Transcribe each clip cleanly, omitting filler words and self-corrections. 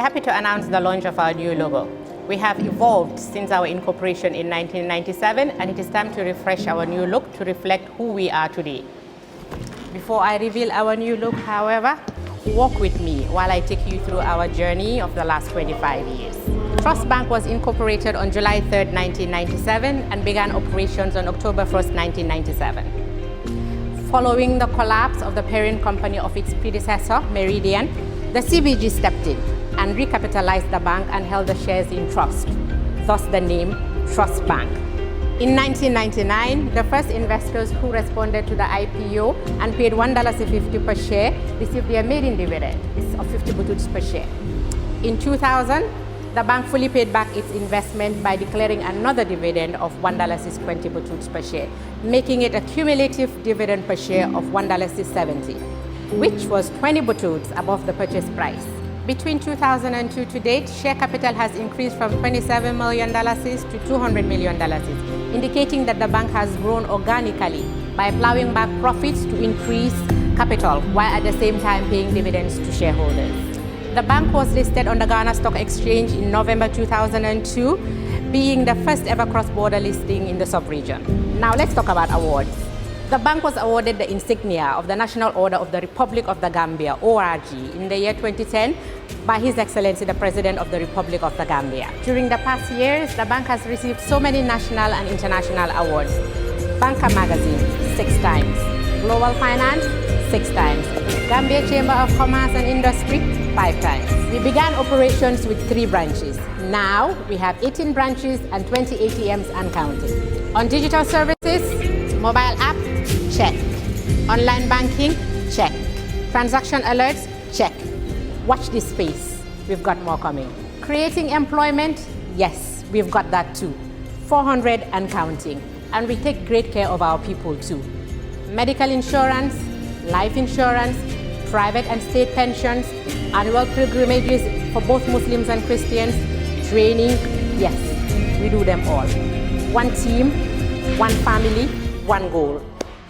happy to announce the launch of our new logo. We have evolved since our incorporation in 1997, and it is time to refresh our new look to reflect who we are today. Before I reveal our new look, however, walk with me while I take you through our journey of the last 25 years. Trust Bank was incorporated on July 3rd, 1997 and began operations on October 1st, 1997. Following the collapse of the parent company of its predecessor, Meridian, the CBG stepped in and recapitalized the bank and held the shares in trust, thus the name Trust Bank. In 1999, the first investors who responded to the IPO and paid $1.50 per share received their maiden dividend of 50 bututs per share. In 2000, the bank fully paid back its investment by declaring another dividend of $1.20 bututs per share, making it a cumulative dividend per share of $1.70, which was 20 bututs above the purchase price. Between 2002 to date, share capital has increased from $27 million to $200 million, indicating that the bank has grown organically by plowing back profits to increase capital, while at the same time paying dividends to shareholders. The bank was listed on the Ghana Stock Exchange in November 2002, being the first ever cross-border listing in the sub-region. Now let's talk about awards. The bank was awarded the insignia of the National Order of the Republic of the Gambia, ORG, in the year 2010 by His Excellency the President of the Republic of the Gambia. During the past years, the bank has received so many national and international awards. Banker Magazine, 6 times. Global Finance, 6 times. Gambia Chamber of Commerce and Industry, 5 times. We began operations with 3 branches. Now, we have 18 branches and 20 ATMs and counting. On digital services, mobile app, check. Online banking, check. Transaction alerts, check. Watch this space. We've got more coming. Creating employment, yes, we've got that too. 400 and counting. And we take great care of our people too. Medical insurance, life insurance, private and state pensions, annual pilgrimages for both Muslims and Christians, training, yes, we do them all. One team, one family, one goal.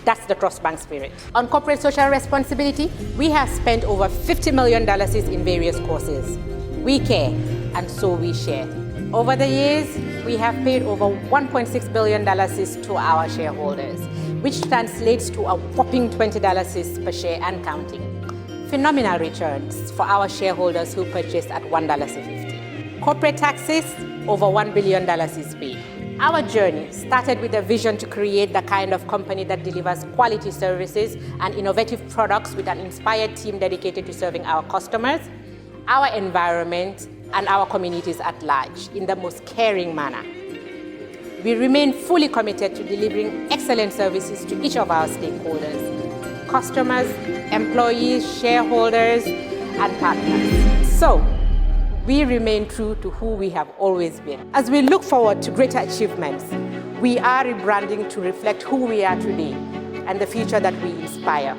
That's the Trust Bank spirit. On corporate social responsibility, we have spent over $50 million in various causes. We care, and so we share. Over the years, we have paid over $1.6 billion to our shareholders, which translates to a whopping $20 per share and counting. Phenomenal returns for our shareholders who purchased at $1.50. Corporate taxes, over $1 billion is paid. Our journey started with a vision to create the kind of company that delivers quality services and innovative products with an inspired team dedicated to serving our customers, our environment, and our communities at large in the most caring manner. We remain fully committed to delivering excellent services to each of our stakeholders, customers, employees, shareholders, and partners. So, we remain true to who we have always been. As we look forward to greater achievements, we are rebranding to reflect who we are today and the future that we inspire.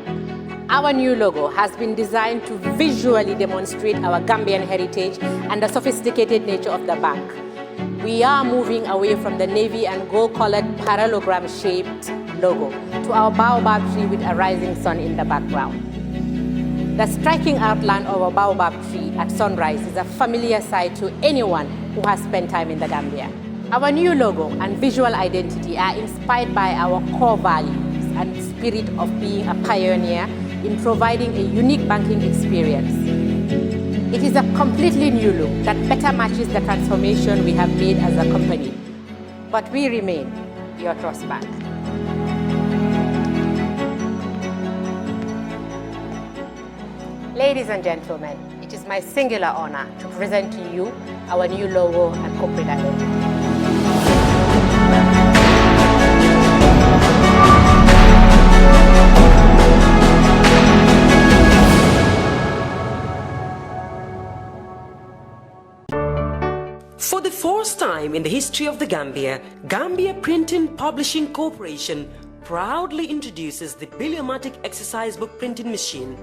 Our new logo has been designed to visually demonstrate our Gambian heritage and the sophisticated nature of the bank. We are moving away from the navy and gold-colored parallelogram-shaped logo to our baobab tree with a rising sun in the background. The striking outline of a baobab tree at sunrise is a familiar sight to anyone who has spent time in the Gambia. Our new logo and visual identity are inspired by our core values and spirit of being a pioneer in providing a unique banking experience. It is a completely new look that better matches the transformation we have made as a company. But we remain your Trust Bank. Ladies and gentlemen, it is my singular honor to present to you our new logo and corporate identity. For the first time in the history of the Gambia, Gambia Printing Publishing Corporation proudly introduces the Biliomatic exercise book printing machine.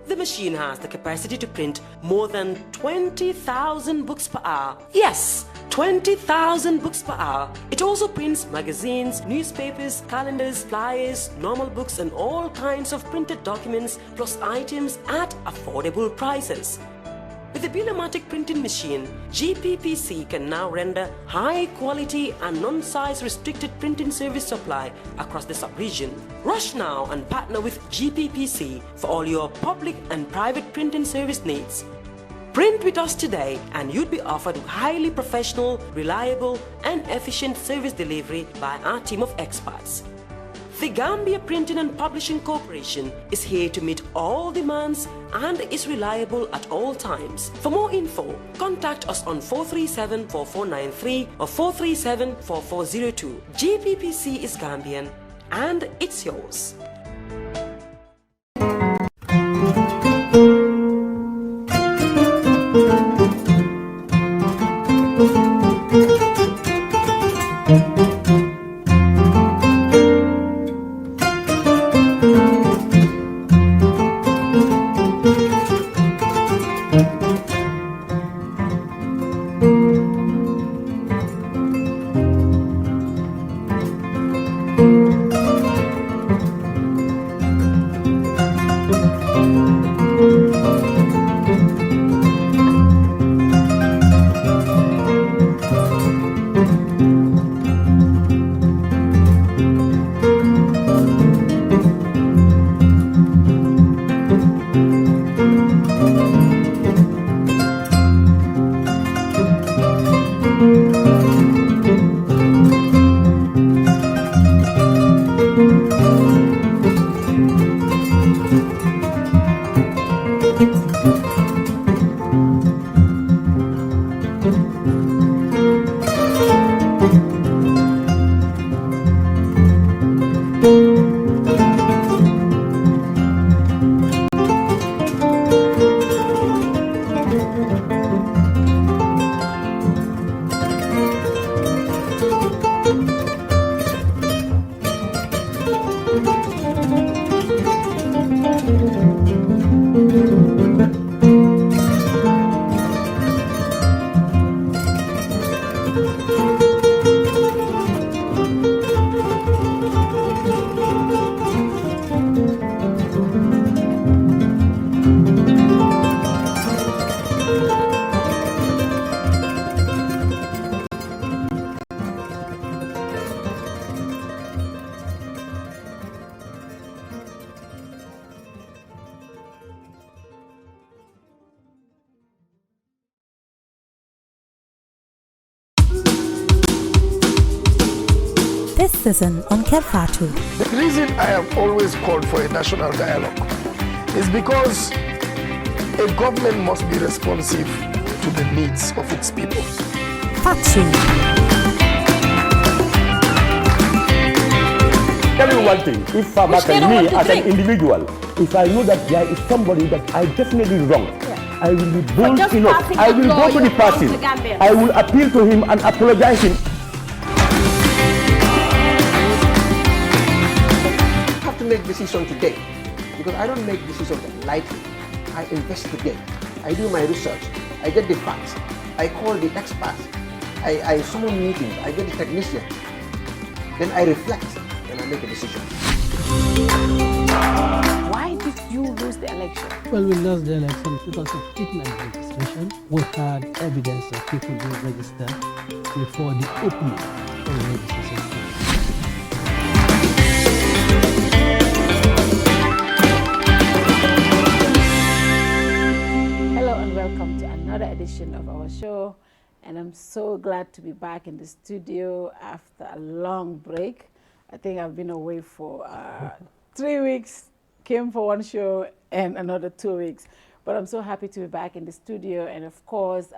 The machine has the capacity to print more than 20,000 books per hour. Yes, 20,000 books per hour. It also prints magazines, newspapers, calendars, flyers, normal books and all kinds of printed documents plus items at affordable prices. With the Billomatic printing machine, GPPC can now render high-quality and non-size restricted printing service supply across the sub-region. Rush now and partner with GPPC for all your public and private printing service needs. Print with us today and you'd be offered highly professional, reliable and efficient service delivery by our team of experts. The Gambia Printing and Publishing Corporation is here to meet all demands and is reliable at all times. For more info, contact us on 437-4493 or 437-4402. GPPC is Gambian and it's yours. This season on Kerr Fatou. The reason I have always called for a national dialogue is because a government must be responsive to the needs of its people. Fatou. Tell you one thing, if me as an individual, if I know that there is somebody that I definitely wrong, I will be bold enough. I will go to the party. I will appeal to him and apologize him. I have to make decision today because I don't make decisions lightly. I investigate. I do my research. I get the facts. I call the experts. I summon meetings. I get the technicians. Then I reflect and I make a decision. Why did you lose the election? Well, we lost the election because of kidnap registration. We had evidence of people being registered before the opening of the registration. Hello and welcome to another edition of our show. And I'm so glad to be back in the studio after a long break. I think I've been away for 3 weeks, came for one show and another 2 weeks. But I'm so happy to be back in the studio. And of course,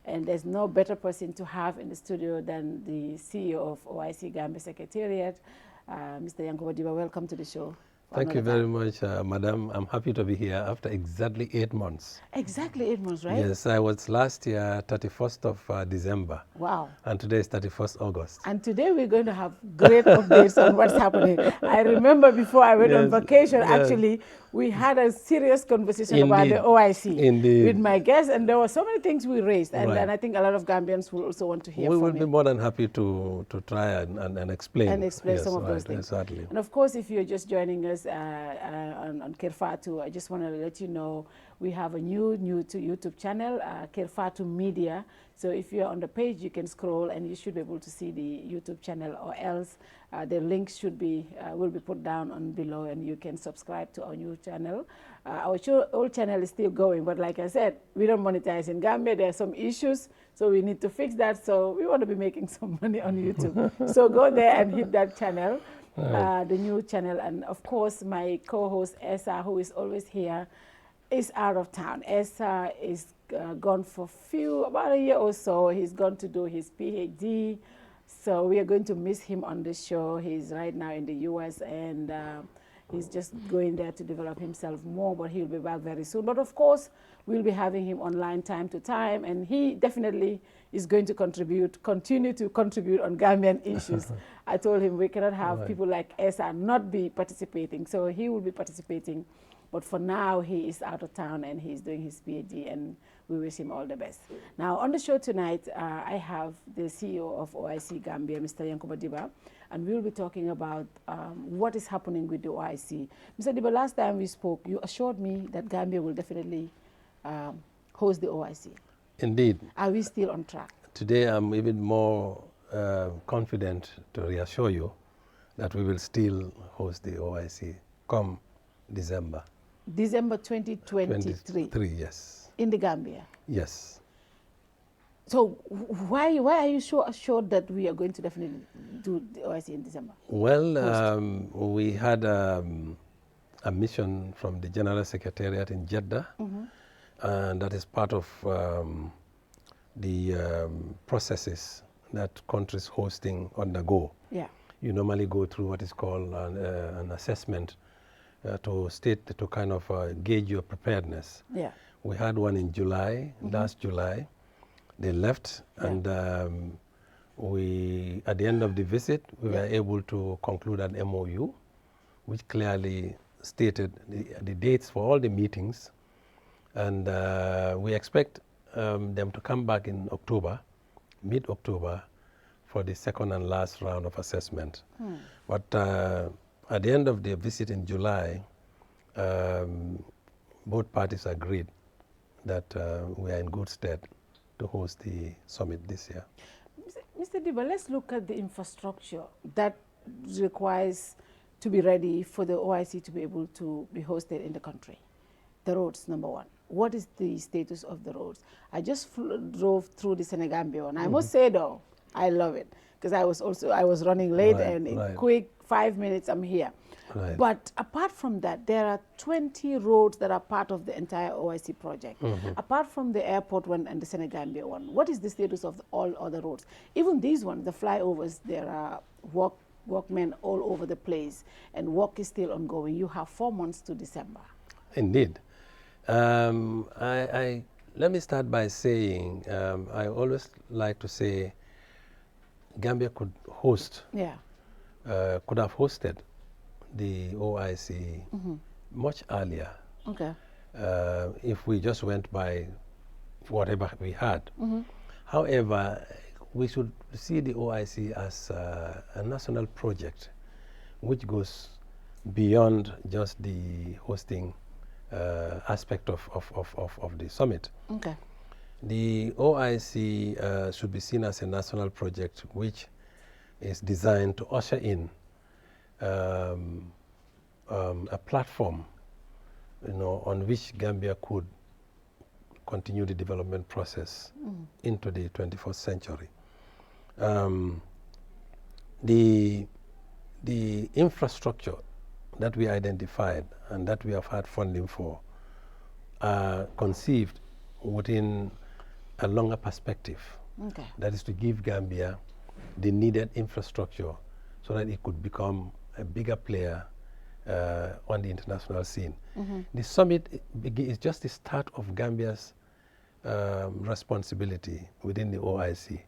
and there's no better person to have in the studio than the CEO of OIC Gambia Secretariat, Mr. Yankuba Dibba. Welcome to the show. Thank you very much, Madam. I'm happy to be here after exactly 8 months. Exactly 8 months, right? Yes, I was last year, 31st of December. Wow. And today is 31st August. And today we're going to have great updates on what's happening. I remember before I went on vacation, actually, we had a serious conversation about the OIC with my guests, and there were so many things we raised, and I think a lot of Gambians will also want to hear from you. We will be more than happy to try and explain. And explain some of those things. Exactly. And of course, if you're just joining us on Kerr Fatou, I just want to let you know we have a new YouTube channel, Kerr Fatou Media. So if you're on the page, you can scroll and you should be able to see the YouTube channel, or else the links will be put down on below, and you can subscribe to our new channel. Our old channel is still going, but like I said, we don't monetize in Gambia. There are some issues, so we need to fix that. So we want to be making some money on YouTube. So go there and hit that channel, the new channel. And of course, my co-host Esa, who is always here, is out of town. Esa is gone for about a year or so. He's gone to do his PhD. So we are going to miss him on the show. He's right now in the US, and he's just going there to develop himself more, but he'll be back very soon. But of course, we'll be having him online time to time, and he definitely is going to continue to contribute on Gambian issues. I told him we cannot have people like Esa not be participating, so he will be participating. But for now, he is out of town and he's doing his PhD, and we wish him all the best. Now, on the show tonight, I have the CEO of OIC Gambia, Mr. Yankuba Dibba, and we'll be talking about what is happening with the OIC. Mr. Dibba, last time we spoke, you assured me that Gambia will definitely host the OIC. Indeed. Are we still on track? Today, I'm even more confident to reassure you that we will still host the OIC come December. December 2023? Yes. In the Gambia? Yes. So why are you so assured that we are going to definitely do the OIC in December? Well, we had a mission from the General Secretariat in Jeddah, and that is part of the processes that countries hosting undergo. Yeah. You normally go through what is called an assessment to kind of gauge your preparedness. Yeah. We had one in July, last July. They left, and at the end of the visit, we were able to conclude an MOU, which clearly stated the dates for all the meetings, and we expect them to come back in October, mid-October, for the second and last round of assessment. But at the end of the visit in July, both parties agreed that we are in good stead to host the summit this year. Mr. Dibba, let's look at the infrastructure that requires to be ready for the OIC to be able to be hosted in the country. The roads, number one. What is the status of the roads? I just drove through the Senegambia one. I must say though, I love it, because I was running late, and in quick 5 minutes I'm here. Right. But apart from that, there are 20 roads that are part of the entire OIC project. Apart from the airport one and the Senegambia one, what is the status of all other roads? Even these ones, the flyovers, there are workmen all over the place, and work is still ongoing. You have 4 months to December. Indeed. Let me start by saying, I always like to say Gambia could host, could have hosted the OIC much earlier. Okay. If we just went by whatever we had. However, we should see the OIC as a national project which goes beyond just the hosting aspect of the summit. Okay. The OIC should be seen as a national project which is designed to usher in a platform, on which Gambia could continue the development process into the 21st century. The infrastructure that we identified and that we have had funding for are conceived within a longer perspective. Okay. That is to give Gambia the needed infrastructure so that it could become a bigger player on the international scene. The summit is just the start of Gambia's responsibility within the OIC,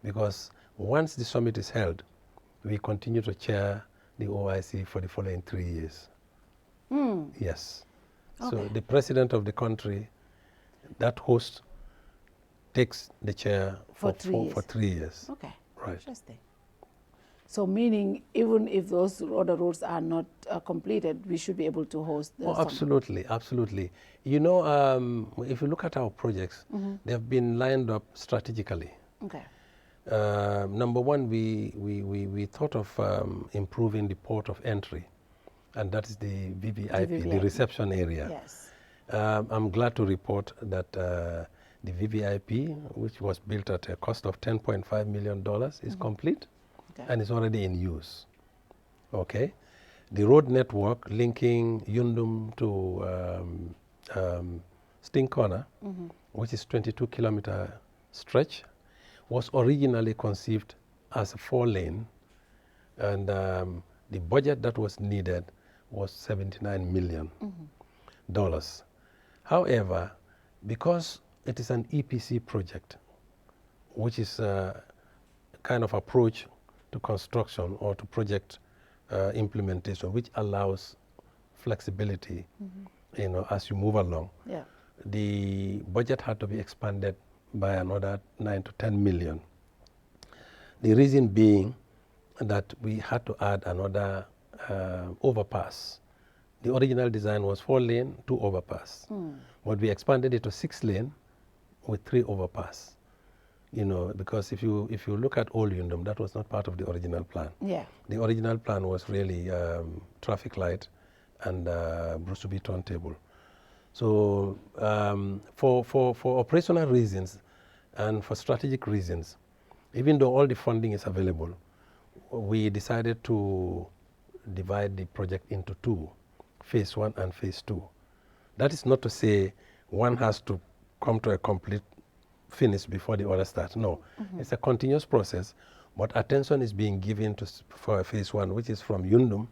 because once the summit is held, we continue to chair the OIC for the following 3 years. Yes. Okay. So the president of the country, that host, takes the chair for 3 years. Okay. Right. Interesting. So meaning even if those other roads are not completed, we should be able to host the summit. Absolutely, absolutely. You know, if you look at our projects, they have been lined up strategically. Okay. Number one, we thought of improving the port of entry, and that is the VVIP, the reception area. Yes. I'm glad to report that the VVIP, which was built at a cost of $10.5 million, is complete. Okay. And is already in use. Okay, the road network linking Yundum to Sting Corner, which is 22-kilometer stretch, was originally conceived as a 4-lane, and the budget that was needed was $79 million. However, because it is an EPC project, which is a kind of approach to construction or to project implementation, which allows flexibility, you know, as you move along. Yeah. The budget had to be expanded by another 9 to 10 million. The reason being that we had to add another overpass. The original design was 4-lane, 2 overpass, but we expanded it to 6-lane with 3 overpass. You know, because if you look at Old Yundum, that was not part of the original plan. Yeah. The original plan was really traffic light and Brusubi turntable. So for operational reasons and for strategic reasons, even though all the funding is available, we decided to divide the project into 2, phase 1 and phase 2. That is not to say one has to come to a complete finish before the other starts. No, it's a continuous process, but attention is being given for phase 1, which is from Yundum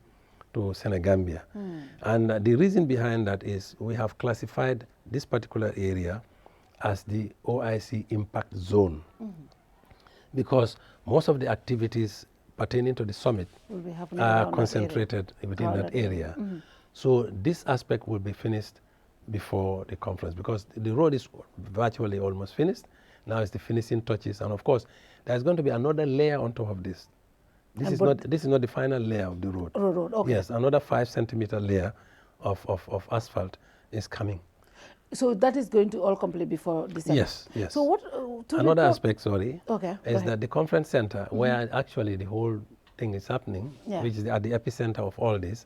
to Senegambia. And the reason behind that is we have classified this particular area as the OIC impact zone, because most of the activities pertaining to the summit are concentrated within that area. So this aspect will be finished before the conference, because the road is virtually almost finished. Now it's the finishing touches, and of course there's going to be another layer on top of this. This is not the final layer of the road. Okay. Yes, another 5-centimeter layer of asphalt is coming. So that is going to all complete before December. Yes, yes. So what? Another aspect, sorry, is that the conference center, where actually the whole thing is happening, which is at the epicenter of all this,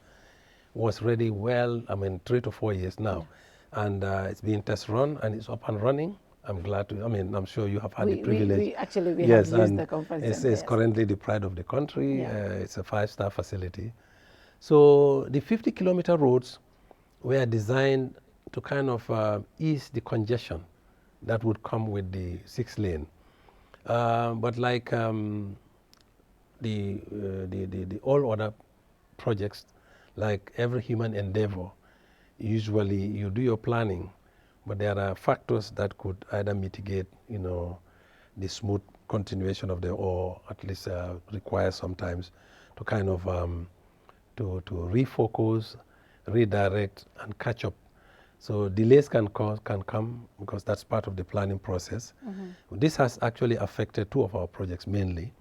was ready 3 to 4 years now. And it's being test run and it's up and running. I'm glad to, I'm sure you have had the privilege. We have used the conference center. It's currently the pride of the country. It's a 5-star facility. So the 50-kilometer roads were designed to kind of ease the congestion that would come with the 6-lane. But like the all other projects, like every human endeavor, usually you do your planning, but there are factors that could either mitigate, the smooth continuation of the, or at least require sometimes to kind of to refocus, redirect, and catch up. So delays can come because that's part of the planning process. This has actually affected 2 of our projects mainly,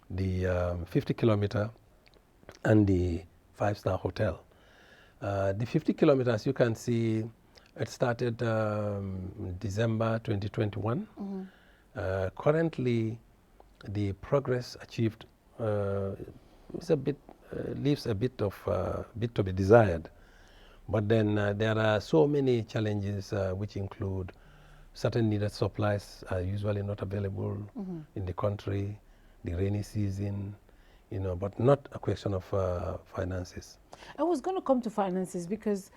the 50-kilometer and the 5-star hotel. The 50 kilometers, you can see, it started December 2021. Currently, the progress achieved is leaves a bit to be desired. But then there are so many challenges which include certain needed supplies are usually not available in the country, the rainy season, but not a question of finances. I was going to come to finances because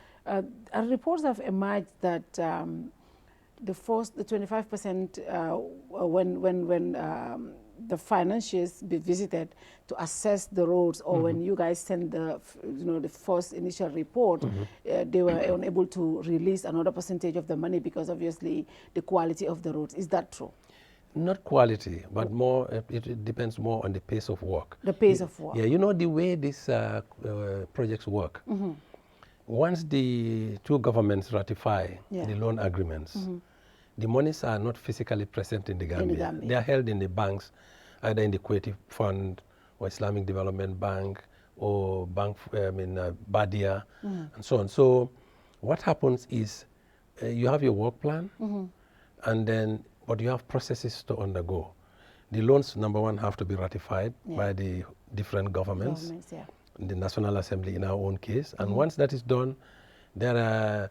reports have emerged that the 25% when the financiers be visited to assess the roads, or when you guys send the the first initial report, they were unable to release another percentage of the money because obviously the quality of the roads. Is that true? Not quality, but more. It depends more on the pace of work. The pace of work. Yeah, the way these projects work. once the two governments ratify the loan agreements, the monies are not physically present in the Gambia. They are held in the banks, either in the Kuwaiti Fund or Islamic Development Bank or Bank, Badia, and so on. So what happens is you have your work plan, and then, but you have processes to undergo. The loans, number one, have to be ratified by the different governments, the National Assembly in our own case. And once that is done, there are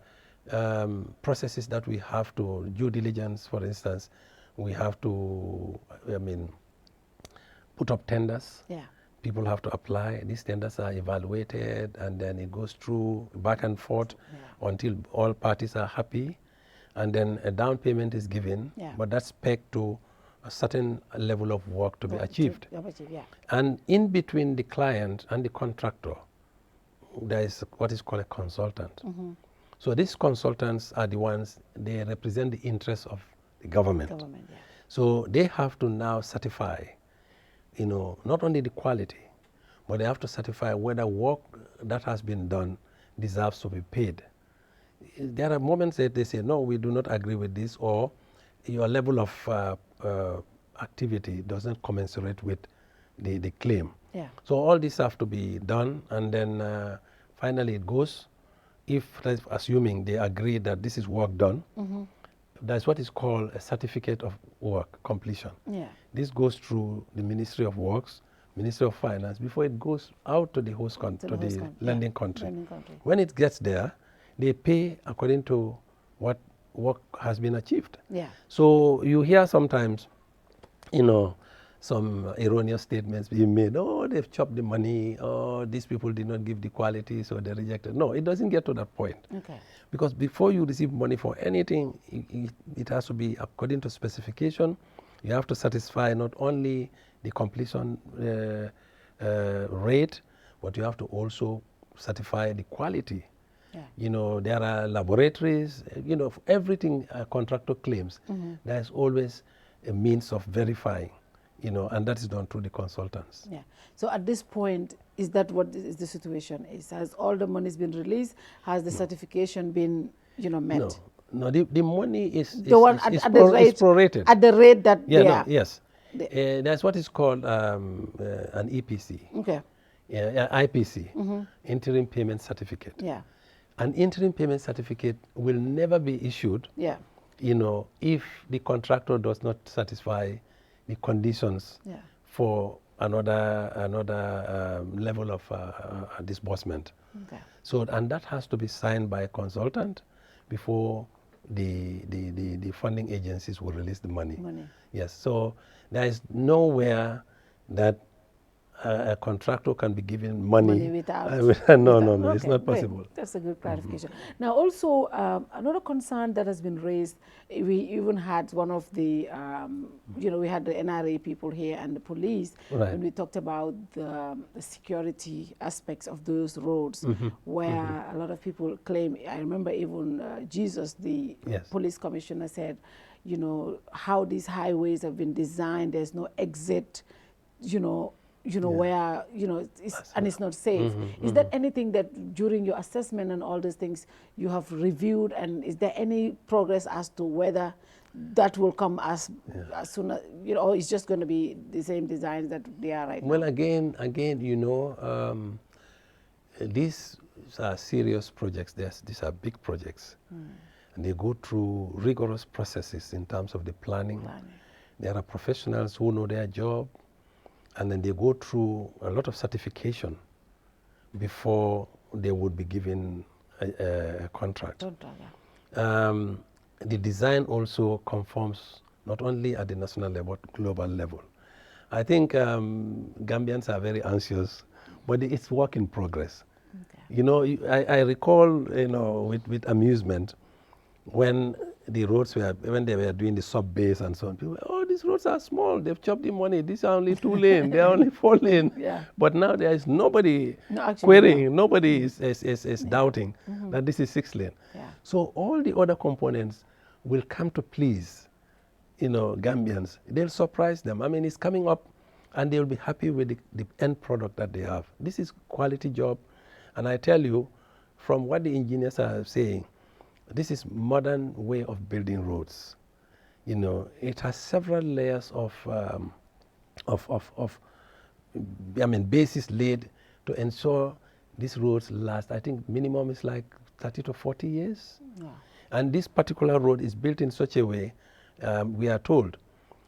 processes that we have to, due diligence, for instance, we have to, put up tenders. People have to apply. These tenders are evaluated, and then it goes through back and forth until all parties are happy. And then a down payment is given, but that's pegged to a certain level of work to be achieved. And in between the client and the contractor, there is what is called a consultant. So these consultants are the ones, they represent the interests of the government. So they have to now certify, not only the quality, but they have to certify whether work that has been done deserves to be paid. There are moments that they say, no, we do not agree with this, or your level of activity doesn't commensurate with the claim. So all this have to be done, and then finally it goes, if assuming they agree that this is work done, that's what is called a certificate of work completion. This goes through the Ministry of Works, Ministry of Finance, before it goes out to the host country, to the lending country. When it gets there, they pay according to what work has been achieved. So you hear sometimes, some erroneous statements being made. Oh, they've chopped the money. Oh, these people did not give the quality, so they rejected. No, it doesn't get to that point. Because before you receive money for anything, it has to be according to specification. You have to satisfy not only the completion rate, but you have to also certify the quality. There are laboratories, everything a contractor claims, there's always a means of verifying, and that is done through the consultants. So at this point, is that what is the situation? Has all the money been released? Has the certification been, met? No, the money is the one at the rate, prorated. At the rate that they are. Yes. That's what is called an EPC. IPC, Interim Payment Certificate. An interim payment certificate will never be issued, if the contractor does not satisfy the conditions for another level of disbursement. So, and that has to be signed by a consultant before the funding agencies will release the money. Yes. So there is nowhere that a contractor can be given money without. No, it's not possible. Great. That's a good clarification. Now, also another concern that has been raised. We even had one of the, we had the NRA people here and the police, and we talked about the security aspects of those roads, where a lot of people claim. I remember even Jesus, the police commissioner, said, how these highways have been designed. There's no exit, where, and it's not safe. Is there anything that during your assessment and all these things you have reviewed, and is there any progress as to whether that will come as soon as, or it's just going to be the same designs that they are right now? Well, again, these are serious projects. These are big projects. And they go through rigorous processes in terms of the planning. There are professionals who know their job, and then they go through a lot of certification before they would be given a contract. The design also conforms not only at the national level, but global level. I think Gambians are very anxious, but it's work in progress. I recall, with amusement, when the roads when they were doing the sub-base and so on, people, oh, these roads are small, they've chopped the money, these are only 2 lanes, they are only 4 lanes. But now there is nobody querying, nobody is doubting that this is 6 lane. So all the other components will come to please, Gambians. They'll surprise them. I mean, it's coming up, and they'll be happy with the end product that they have. This is quality job, and I tell you, from what the engineers are saying, this is modern way of building roads. You know, it has several layers of bases laid to ensure these roads last. I think minimum is like 30 to 40 years. Yeah. And this particular road is built in such a way, we are told,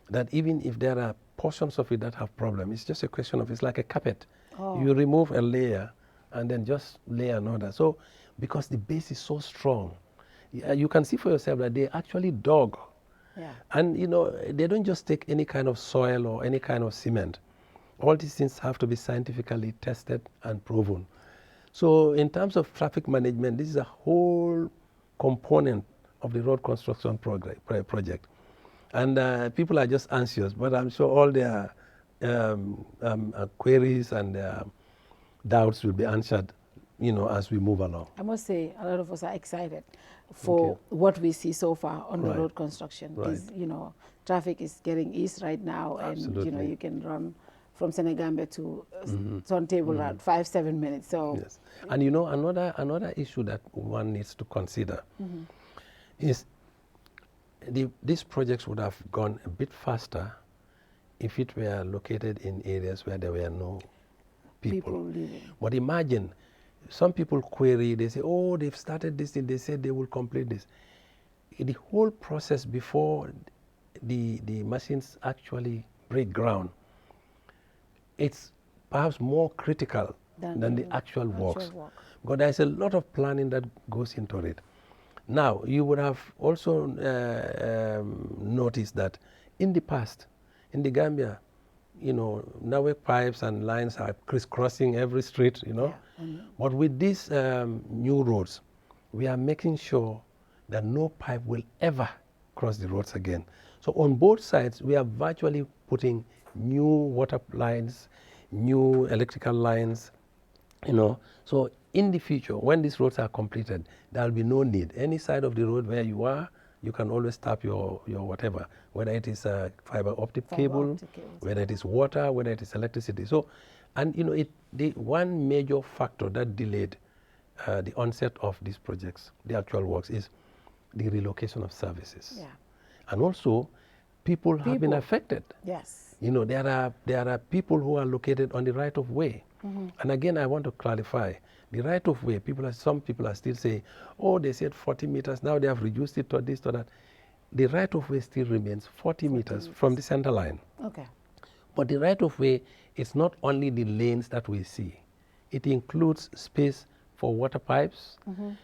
that even if there are portions of it that have problems, it's just a question of, it's like a carpet. Oh. You remove a layer and then just lay another. So, because the base is so strong, you can see for yourself that they actually dug. Yeah. And you know, they don't just take any kind of soil or any kind of cement. All these things have to be scientifically tested and proven. So in terms of traffic management, this is a whole component of the road construction project. And people are just anxious, but I'm sure all their queries and their doubts will be answered, you know, as we move along. I must say, a lot of us are excited for what we see so far on the road construction. Right. You know, traffic is getting eased right now. Absolutely. And, you know, you can run from Senegambia to Turntable at 5-7 minutes. So, yes. And you know, another issue that one needs to consider is these projects would have gone a bit faster if it were located in areas where there were no people living. But imagine, some people query, they say, oh, they've started this, and they said they will complete this. The whole process before the machines actually break ground, it's perhaps more critical than the actual works. Because there's a lot of planning that goes into it. Now, you would have also noticed that in the past, in the Gambia, you know, network pipes and lines are crisscrossing every street, you know. Yeah. But with these new roads, we are making sure that no pipe will ever cross the roads again. So on both sides, we are virtually putting new water lines, new electrical lines, you know. So in the future, when these roads are completed, there will be no need. Any side of the road where you are, you can always tap your whatever, whether it is a fiber optic cable, whether it is water, whether it is electricity. So, and you know, the one major factor that delayed the onset of these projects, the actual works, is the relocation of services. Yeah. And also, people have been affected. Yes. You know, there are people who are located on the right of way. And again, I want to clarify, the right of way, some people are still saying, oh, they said 40 meters, now they have reduced it to this, to that. The right of way still remains 40 meters from the center line. Okay. But the right of way is not only the lanes that we see. It includes space for water pipes.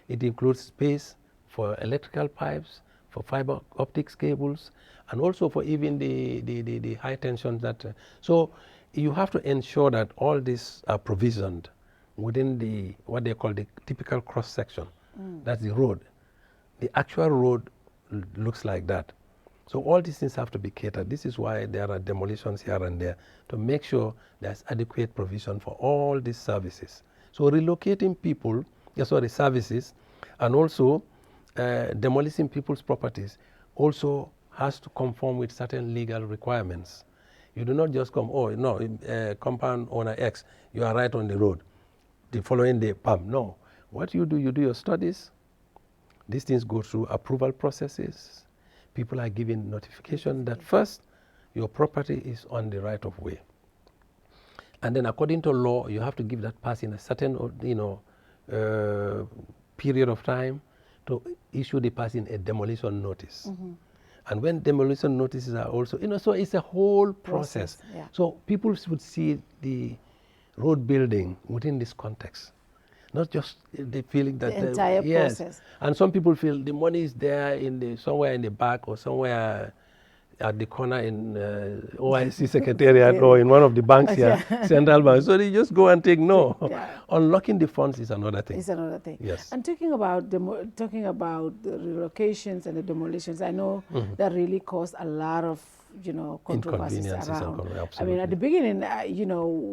It includes space for electrical pipes, for fiber optics cables, and also for even the high tension that. So you have to ensure that all these are provisioned within what they call the typical cross section. That's the road. The actual road looks like that. So all these things have to be catered. This is why there are demolitions here and there, to make sure there's adequate provision for all these services. So relocating services, and also demolishing people's properties also has to conform with certain legal requirements. You do not just come, oh, no, compound owner X, you are right on the road. The following day, pam, no. What you do your studies. These things go through approval processes. People are given notification that first, your property is on the right of way. And then according to law, you have to give that person a certain, period of time to issue the person a demolition notice. And when demolition notices are also, so it's a whole process. Yeah. So people should see the road building within this context. Not just the feeling that the entire process. And some people feel the money is there somewhere in the back or somewhere at the corner in OIC Secretariat or in one of the banks here, central bank. So they just go and take. No, unlocking the funds is another thing. It's another thing. Yes. And talking about the relocations and the demolitions, I know that really caused a lot of controversies around. I mean, at the beginning,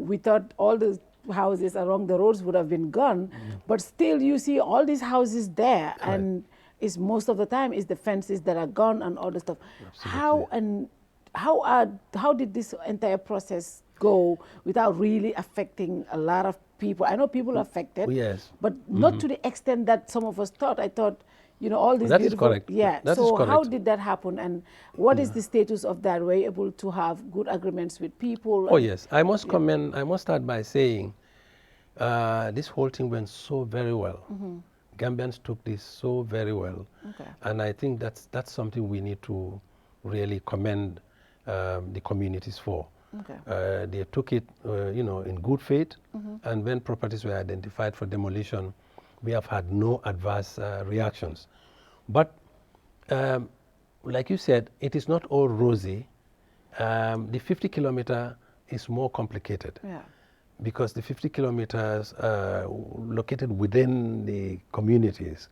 we thought all the houses along the roads would have been gone, but still you see all these houses there, and it's most of the time is the fences that are gone and all the stuff. Absolutely. How did this entire process go without really affecting a lot of people. I know people affected, yes, but not to the extent that some of us thought. I thought, you know, all these that beautiful, is correct. yeah. That so is correct. how did that happen, and what is the status of that? Were you able to have good agreements with people? Oh yes, I must comment. I must start by saying this whole thing went so very well. Gambians took this so very well, and I think that's something we need to really commend the communities for. They took it, you know, in good faith, and when properties were identified for demolition, we have had no adverse reactions. But like you said, it is not all rosy. The 50 kilometer is more complicated. Because the 50 kilometers located within the communities,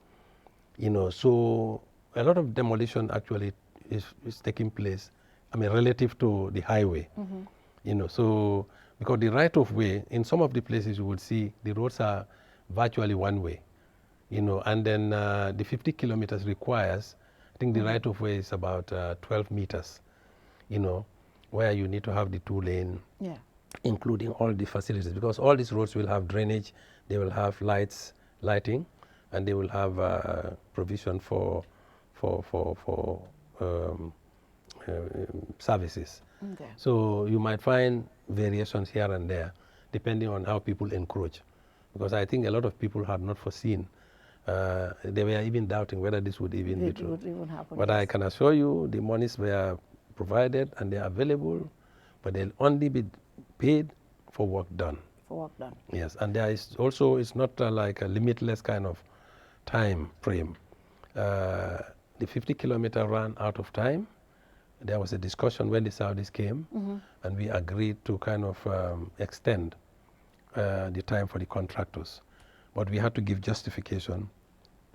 you know, so a lot of demolition actually is taking place, I mean, relative to the highway, you know, so because the right of way, in some of the places you would see the roads are virtually one way, you know, and then the 50 kilometers requires, I think the right of way is about 12 meters, you know, where you need to have the 2-lane, including all the facilities, because all these roads will have drainage, they will have lighting, and they will have provision for services. So you might find variations here and there, depending on how people encroach, because I think a lot of people had not foreseen. They were even doubting whether this would even be true. But I can assure you, the monies were provided and they are available, but they'll only be paid for work done. For work done. Yes, and there is also, it's not like a limitless kind of time frame. The 50 kilometer ran out of time. There was a discussion when the Saudis came, and we agreed to kind of extend the time for the contractors. But we had to give justification,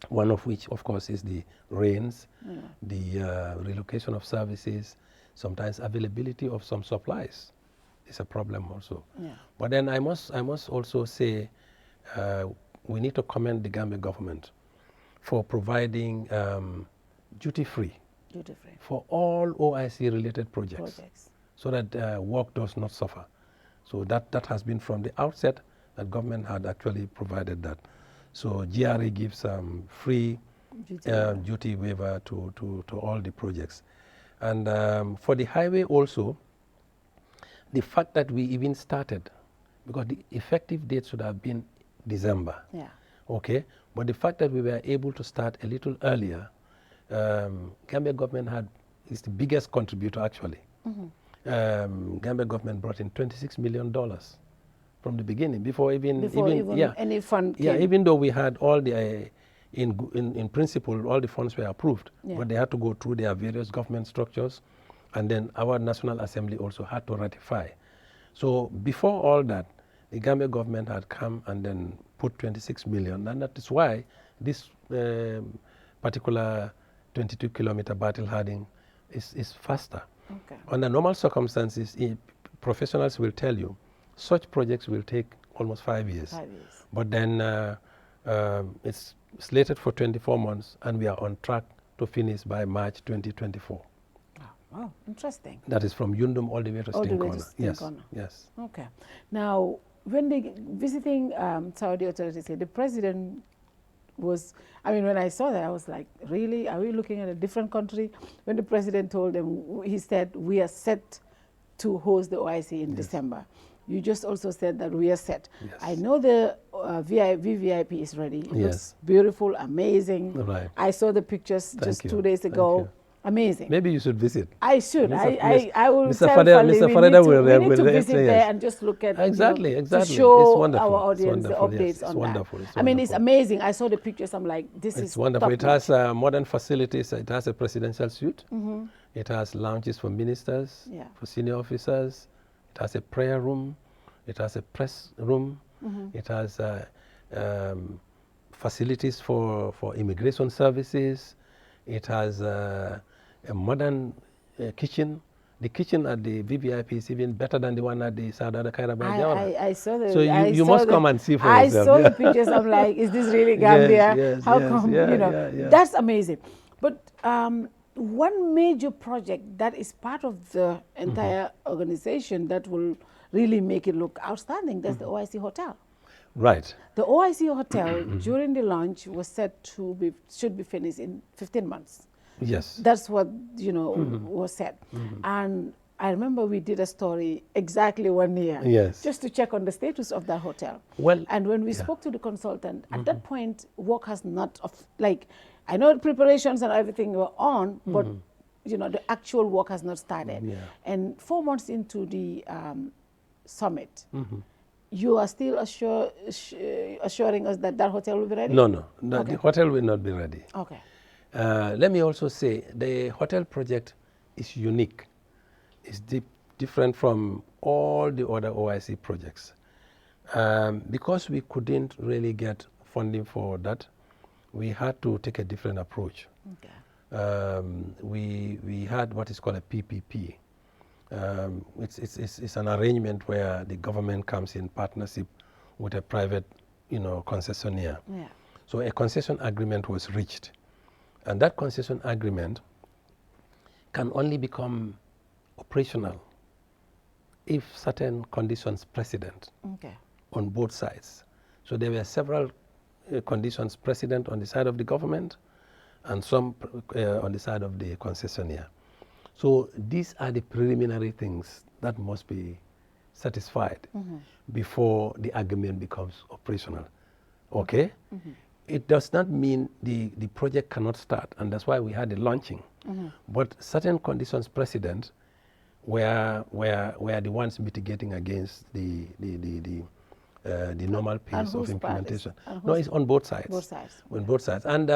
one of which, of course, is the rains, the relocation of services, sometimes availability of some supplies. Is a problem also. But then I must also say we need to commend the Gambia government for providing duty-free for all OIC related projects. So that work does not suffer. So that has been from the outset that government had actually provided that. So GRA gives free duty waiver to all the projects. And for the highway also, the fact that we even started, because the effective date should have been December. Okay, but the fact that we were able to start a little earlier, Gambia government is the biggest contributor actually. Gambia government brought in $26 million from the beginning, before even any fund came. Yeah, even though we had all the, in principle, all the funds were approved, but they had to go through their various government structures. And then our National Assembly also had to ratify. So before all that, the Gambia government had come and then put 26 million, and that is why this particular 22 kilometer battle hardening is faster. Under normal circumstances, professionals will tell you, such projects will take almost 5 years. But then it's slated for 24 months, and we are on track to finish by March 2024. Wow, interesting. That is from Yundum all the way to Stinkona. Yes. Okay. Now, when they visiting Saudi authorities, the president was, I mean, when I saw that, I was like, really? Are we looking at a different country? When the president told them, he said, we are set to host the OIC in December. You just also said that we are set. I know the VVIP is ready. It looks beautiful, amazing. I saw the pictures just 2 days ago. Amazing. Maybe you should visit. I should. I will Mr. Fareda we need to visit there and just look at exactly. To show it's our audience the updates on that. I mean, it's amazing. I saw the pictures. I'm like, this is wonderful. It has modern facilities. It has a presidential suite. It has lounges for ministers, for senior officers. It has a prayer room. It has a press room. It has facilities for immigration services. It has a modern kitchen. The kitchen at the VVIP is even better than the one at the Saudada Kairaba. I saw the. So you must come and see for yourself. I saw the pictures. I'm like, is this really Gambia? How come? That's amazing. But one major project that is part of the entire organization that will really make it look outstanding. That's the OIC Hotel. Right. The OIC hotel during the launch was said to should be finished in 15 months. Yes. That's what, was said. And I remember we did a story exactly 1 year. Yes. Just to check on the status of that hotel. Well, and when we spoke to the consultant, at that point, work has not, I know the preparations and everything were on, but, the actual work has not started. Yeah. And 4 months into the summit, you are still assuring us that that hotel will be ready? No. The hotel will not be ready. Okay. Let me also say the hotel project is unique. It's different from all the other OIC projects. Because we couldn't really get funding for that, we had to take a different approach. Okay. We had what is called a PPP. It's an arrangement where the government comes in partnership with a private, concessionaire. Yeah. So a concession agreement was reached. And that concession agreement can only become operational if certain conditions precedent on both sides. So there were several conditions precedent on the side of the government and some on the side of the concessionaire. So these are the preliminary things that must be satisfied before the agreement becomes operational. Okay? It does not mean the project cannot start, and that's why we had the launching. But certain conditions precedent were the ones mitigating against the normal pace of implementation. No, it's on both sides. Both sides. On both sides. And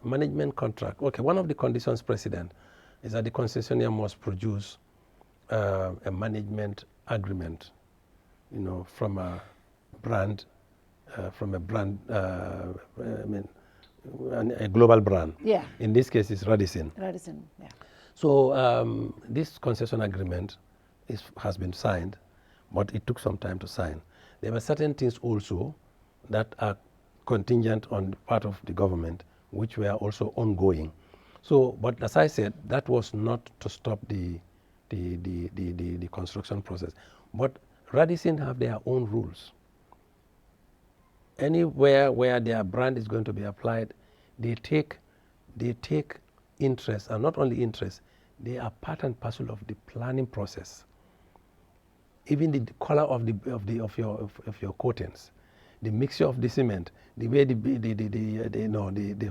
management contract. Okay, one of the conditions precedent is that the concessionaire must produce a management agreement, from a brand. A global brand. Yeah. In this case, it's Radisson. Radisson, yeah. So this concession agreement has been signed, but it took some time to sign. There were certain things also that are contingent on the part of the government, which were also ongoing. So, but as I said, that was not to stop the construction process. But Radisson have their own rules. Anywhere where their brand is going to be applied, they take interest, and not only interest, they are part and parcel of the planning process. Even the color of your coatings, the mixture of the cement, the way the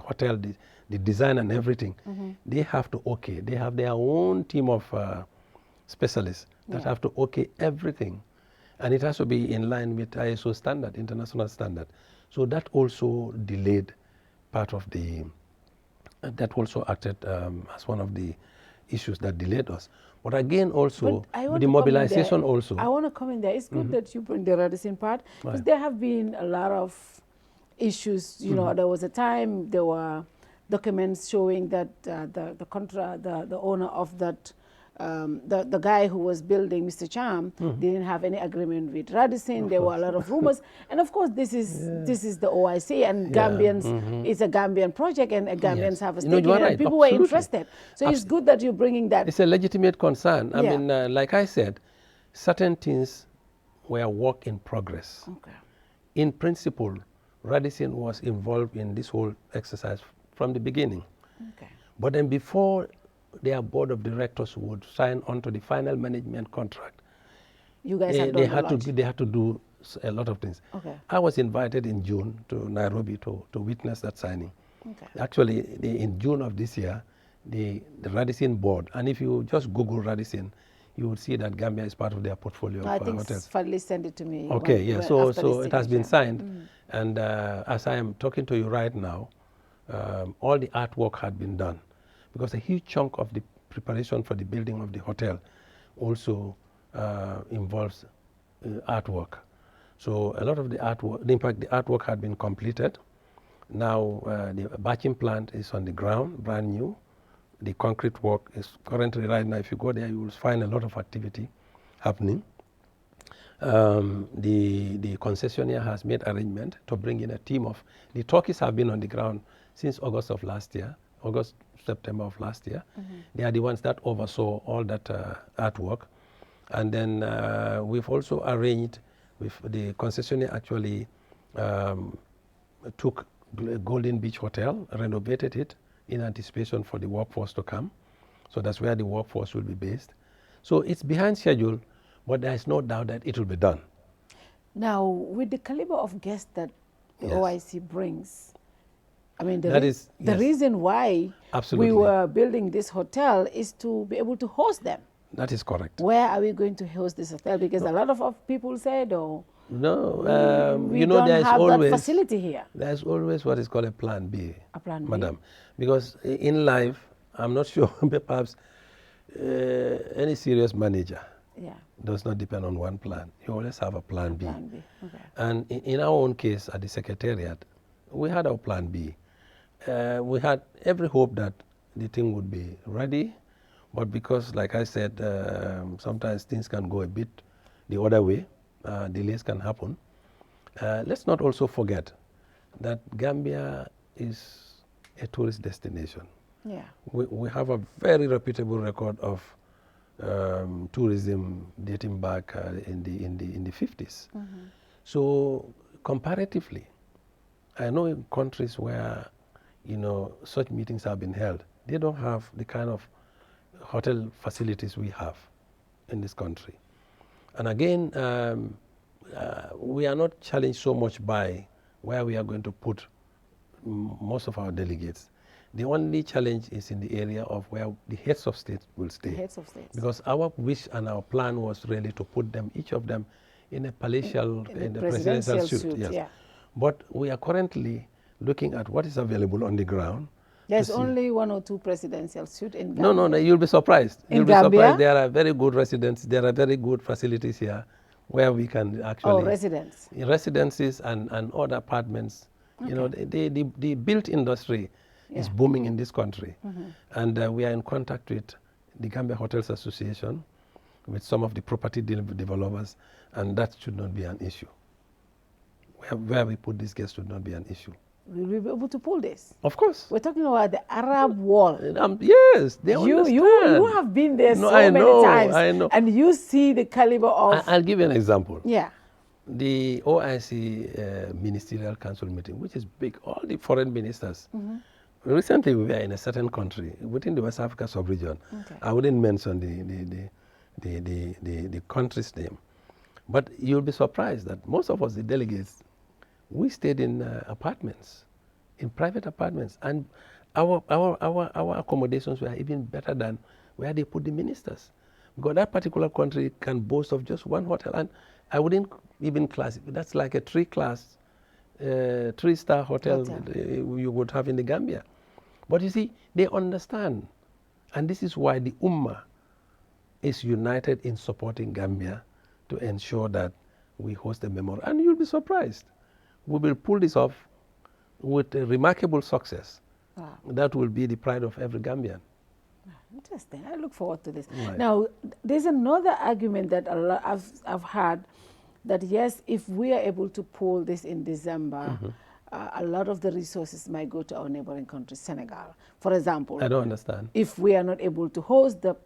hotel, the design and everything, they have to okay. They have their own team of specialists that have to okay everything. And it has to be in line with ISO standard, international standard. So that also delayed part of that also acted as one of the issues that delayed us. But again, also, with the mobilization also. I want to come in there. It's good that you bring the Radisson part, because there have been a lot of issues. There was a time there were documents showing that the owner of that, the guy who was building Mr. Cham didn't have any agreement with Radisson. There were a lot of rumors, and of course this is the OIC, and Gambians. It's a Gambian project, and Gambians have a stake in it, and people were interested. So it's good that you're bringing that. It's a legitimate concern. I mean, like I said, certain things were work in progress. Okay. In principle, Radisson was involved in this whole exercise from the beginning. Okay. But then before their board of directors would sign on to the final management contract, you guys they had to do a lot of things. Okay. I was invited in June to Nairobi to witness that signing. Okay. Actually, in June of this year, the Radisson board, and if you just Google Radisson, you will see that Gambia is part of their portfolio I of think hotels. Fadli sent it to me. Okay, so it has been signed, and as I am talking to you right now, all the artwork had been done, because a huge chunk of the preparation for the building of the hotel also involves artwork. So a lot of the artwork, in fact, the artwork had been completed. Now the batching plant is on the ground, brand new. The concrete work is currently right now. If you go there, you will find a lot of activity happening. The concessionaire has made arrangement to bring in a team of, the Turkeys have been on the ground since August of last year, September of last year. They are the ones that oversaw all that artwork. And then we've also arranged The concessionaire actually took Golden Beach Hotel, renovated it in anticipation for the workforce to come. So that's where the workforce will be based. So it's behind schedule, but there's no doubt that it will be done. Now, with the caliber of guests that the OIC brings, I mean, the reason why we were building this hotel is to be able to host them. That is correct. Where are we going to host this hotel? Because a lot of people said, oh, no, we you know, don't there's have always that facility here. There's always what is called a plan B. A plan B? Madam. Because in life, I'm not sure, perhaps any serious manager does not depend on one plan. You always have a plan B. Plan B. Okay. And in our own case at the Secretariat, we had our plan B. We had every hope that the thing would be ready, but because, like I said, sometimes things can go a bit the other way, delays can happen. Let's not also forget that Gambia is a tourist destination. Yeah. We have a very reputable record of tourism dating back in the 50s. Mm-hmm. So comparatively, I know in countries where such meetings have been held, they don't have the kind of hotel facilities we have in this country. And again, we are not challenged so much by where we are going to put most of our delegates. The only challenge is in the area of where the heads of state will stay. The heads of state. Because our wish and our plan was really to put them, each of them, in a palatial, in the presidential suite. Yes. Yeah. But we are currently looking at what is available on the ground. There's only 1 or 2 presidential suites in Gambia. No, you'll be surprised. You'll be surprised. There are very good residents. There are very good facilities here where we can actually... Oh, residents. Residences and other apartments. Okay. You know, the built industry is booming in this country. Mm-hmm. And we are in contact with the Gambia Hotels Association, with some of the property developers, and that should not be an issue. Where we put these guests should not be an issue. Will we be able to pull this? Of course. We're talking about the Arab wall. Yes, they understand. You have been there many times. I know. And you see the caliber of... I'll give you an example. Yeah. The OIC Ministerial Council meeting, which is big, all the foreign ministers. Mm-hmm. Recently, we were in a certain country within the West Africa sub-region. Okay. I wouldn't mention the country's name. But you'll be surprised that most of us, the delegates, we stayed in apartments, in private apartments, and our accommodations were even better than where they put the ministers. Because that particular country can boast of just one hotel, and I wouldn't even classify, that's like a 3-star hotel you would have in the Gambia. But you see, they understand, and this is why the Ummah is united in supporting Gambia to ensure that we host a memorial. And you'll be surprised. We will pull this off with a remarkable success. Wow. That will be the pride of every Gambian. Interesting. I look forward to this. Right. Now, there's another argument that I've heard that yes, if we are able to pull this in December, a lot of the resources might go to our neighboring country, Senegal. For example, I don't understand. If we are not able to host the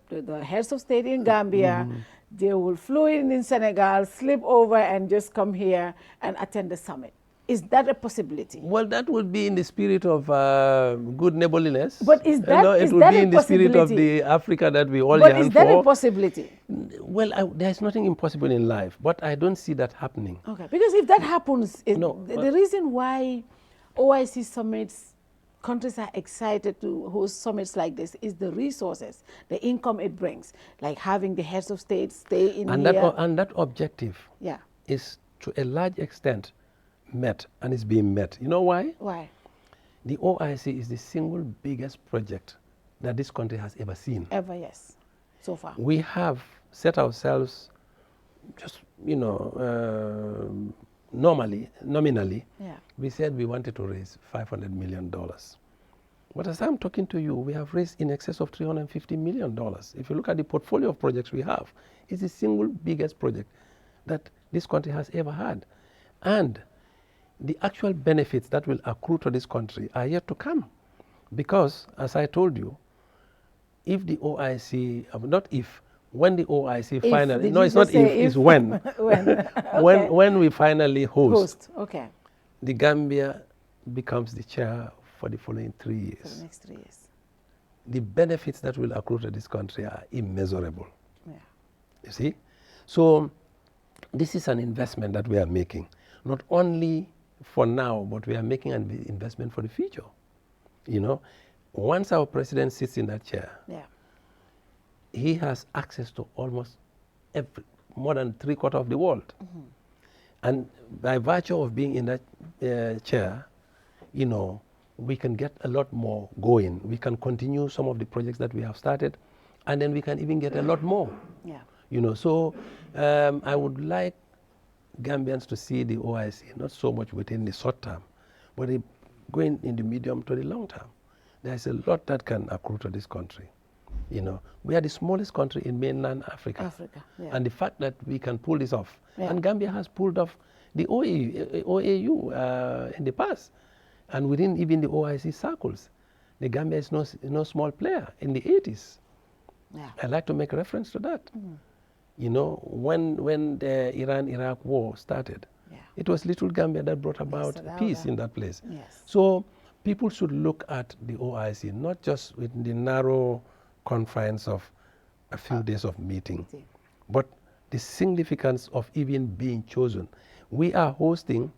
heads of state in Gambia, they will fly in Senegal, slip over and just come here and attend the summit. Is that a possibility? Well, that would be in the spirit of good neighborliness. But is that it would be in the spirit of the Africa that we all yearn for. But is that a possibility? Well, there's nothing impossible in life, but I don't see that happening. Okay, because if that happens, the reason why OIC summits, countries are excited to host summits like this is the resources, the income it brings, like having the heads of state stay in here. And that objective is to a large extent met and is being met. You know why? Why? The OIC is the single biggest project that this country has ever seen. Ever, yes. So far. We have set ourselves just, nominally, we said we wanted to raise $500 million. But as I'm talking to you, we have raised in excess of $350 million. If you look at the portfolio of projects we have, it's the single biggest project that this country has ever had. And the actual benefits that will accrue to this country are yet to come. Because, as I told you, if the OIC, not if, when the OIC If, finally, no, it's not if, it's when. When. Okay. when we finally host. Okay. The Gambia becomes the chair for the following 3 years. For the next 3 years. The benefits that will accrue to this country are immeasurable. Yeah. You see? So this is an investment that we are making, not only for now, but we are making an investment for the future. You know, once our president sits in that chair, he has access to almost more than 3/4 of the world. And by virtue of being in that chair, you know, we can get a lot more going. We can continue some of the projects that we have started, and then we can even get a lot more. Yeah. You know, so I would like Gambians to see the OIC not so much within the short term, but going in the medium to the long term. There's a lot that can accrue to this country. You know, we are the smallest country in mainland Africa. And the fact that we can pull this off, and Gambia has pulled off the OAU in the past, and within even the OIC circles, the Gambia is no small player in the 80s. I'd like to make reference to that. You know, when the Iran-Iraq war started, it was little Gambia that brought about peace in that place. So people should look at the OIC, not just within the narrow confines of a few days of meeting, but the significance of even being chosen. We are hosting,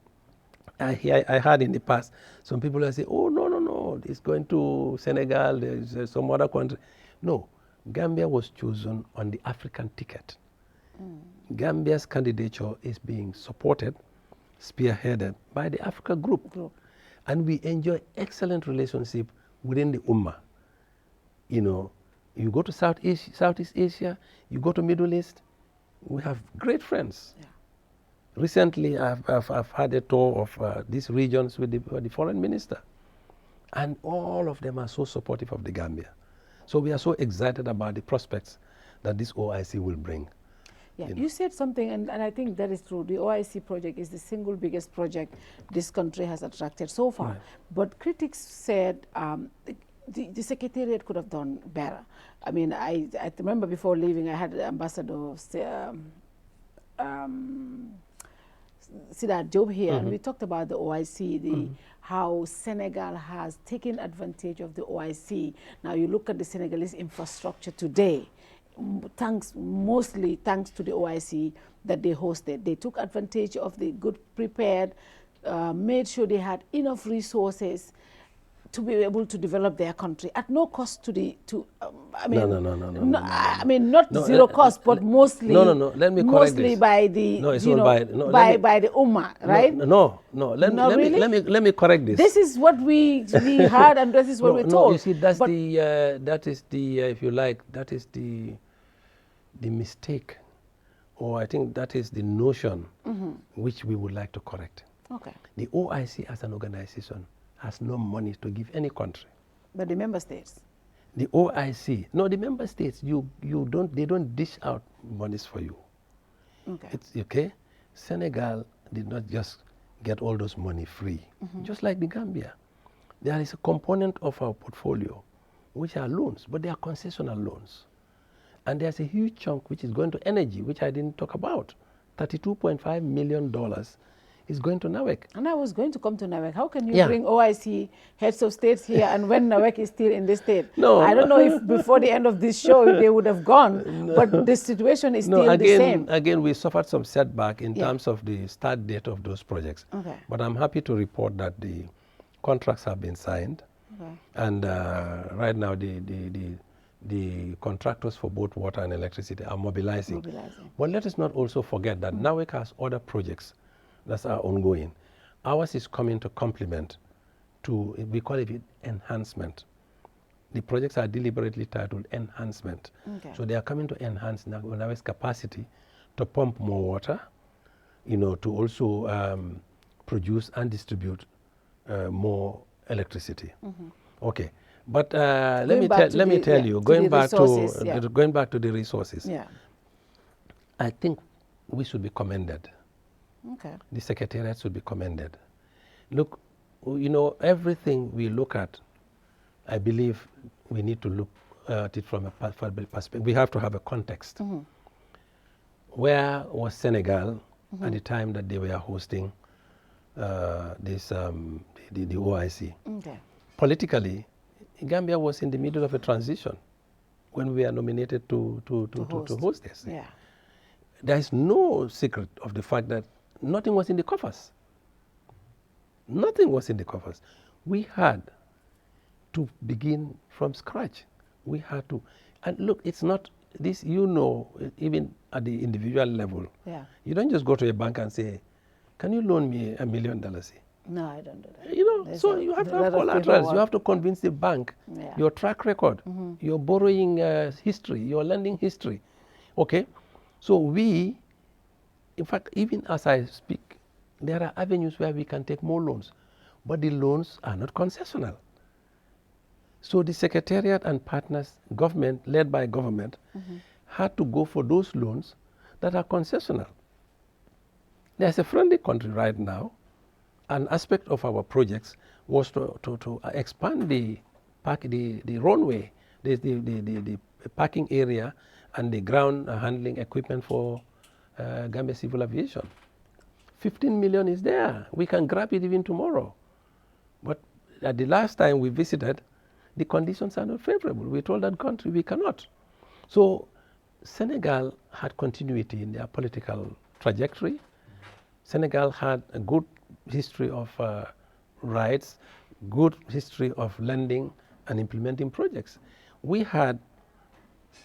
I heard in the past, some people are saying, oh, no, it's going to Senegal, there's some other country. No, Gambia was chosen on the African ticket. Gambia's candidature is being supported, spearheaded by the Africa group. And we enjoy excellent relationship within the Ummah. You know, you go to Southeast Asia, you go to Middle East, we have great friends. Recently, I've had a tour of these regions with the foreign minister. And all of them are so supportive of the Gambia. So we are so excited about the prospects that this OIC will bring. Yeah, you said something, and I think that is true. The OIC project is the single biggest project this country has attracted so far. But critics said the Secretariat could have done better. I mean, I remember before leaving, I had Ambassador Sidat Job here, and we talked about the OIC, how Senegal has taken advantage of the OIC. Now you look at the Senegalese infrastructure today, mostly thanks to the OIC that they hosted. They took advantage of the good prepared, made sure they had enough resources to be able to develop their country at no cost to the I mean not zero cost, but mostly let me correct mostly this. By the by the Ummah, right? Let me correct this. This is what we heard, and this is what we're told. You see, that's that is the if you like, that is the mistake, or I think that is the notion which we would like to correct. Okay. The OIC as an organization has no money to give any country. But the member states? The OIC, no, the member states, they don't dish out monies for you. Okay. It's okay. Senegal did not just get all those money free, just like the Gambia. There is a component of our portfolio which are loans, but they are concessional loans. And there's a huge chunk which is going to energy, which I didn't talk about. $32.5 million is going to NAWEC. And I was going to come to NAWEC. How can you bring OIC heads of states here and when NAWEC is still in the state? No. I don't know if before the end of this show they would have gone, but the situation is still the same. Again, we suffered some setback in terms of the start date of those projects. Okay. But I'm happy to report that the contracts have been signed. Okay. And right now the contractors for both water and electricity are mobilizing. But let us not also forget that NAWEC has other projects that are ongoing. Ours is coming to complement to, we call it enhancement. The projects are deliberately titled enhancement. Okay. So they are coming to enhance NAWEC's capacity to pump more water, you know, to also produce and distribute more electricity. Okay. But let me tell you, going back to the resources, I think we should be commended. Okay. The Secretariat should be commended. Look, you know, everything we look at, I believe we need to look at it from a perspective. We have to have a context. Where was Senegal at the time that they were hosting the OIC? Okay. Politically, Gambia was in the middle of a transition when we were nominated to host this. Yeah. There is no secret of the fact that nothing was in the coffers. Nothing was in the coffers. We had to begin from scratch. We had to, and look, it's not this, even at the individual level. Yeah. You don't just go to a bank and say, can you loan me $1 million? No, I don't do that. You have to have collaterals. You have to convince the bank, your track record, your borrowing history, your lending history. Okay? So we, in fact, even as I speak, there are avenues where we can take more loans, but the loans are not concessional. So the Secretariat and partners, government, led by government, had to go for those loans that are concessional. There's a friendly country right now. An aspect of our projects was to expand the runway, the parking area and the ground handling equipment for Gambia Civil Aviation. 15 million is there. We can grab it even tomorrow. But at the last time we visited, the conditions are not favorable. We told that country we cannot. So Senegal had continuity in their political trajectory. Senegal had a good history of rights, good history of lending and implementing projects. We had,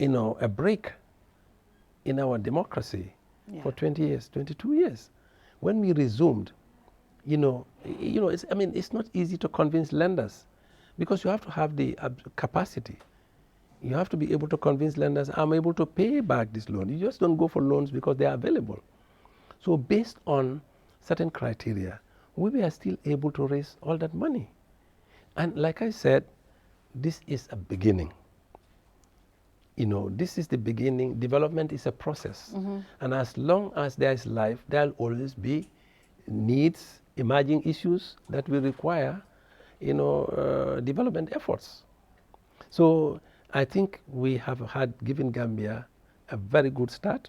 a break in our democracy for 20 years, 22 years. When we resumed, it's not easy to convince lenders because you have to have the capacity. You have to be able to convince lenders, I'm able to pay back this loan. You just don't go for loans because they are available. So based on certain criteria, we were still able to raise all that money. And like I said, this is a beginning. This is the beginning. Development is a process. And as long as there is life, there will always be needs, emerging issues that will require, development efforts. So I think we have given Gambia a very good start.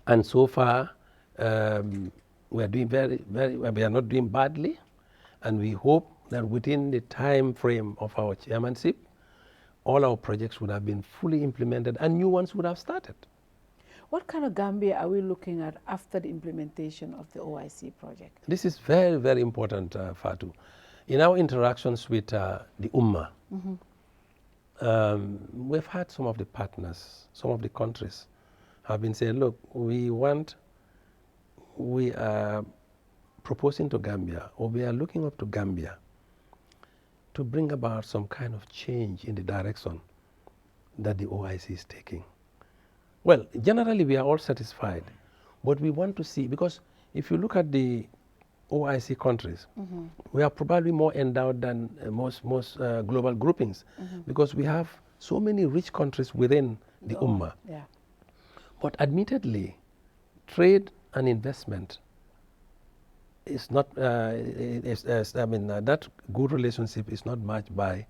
And so far, we are doing we are not doing badly. And we hope that within the time frame of our chairmanship, all our projects would have been fully implemented and new ones would have started. What kind of Gambia are we looking at after the implementation of the OIC project? This is very, very important, Fatou. In our interactions with the Ummah, we've had some of the partners, some of the countries have been saying, look, we are proposing to Gambia, or we are looking up to Gambia to bring about some kind of change in the direction that the OIC is taking. Well, generally we are all satisfied, but we want to see, because if you look at the OIC countries, we are probably more endowed than most global groupings, because we have so many rich countries within the Ummah. Yeah. But admittedly, trade and investment is not, that good relationship is not matched by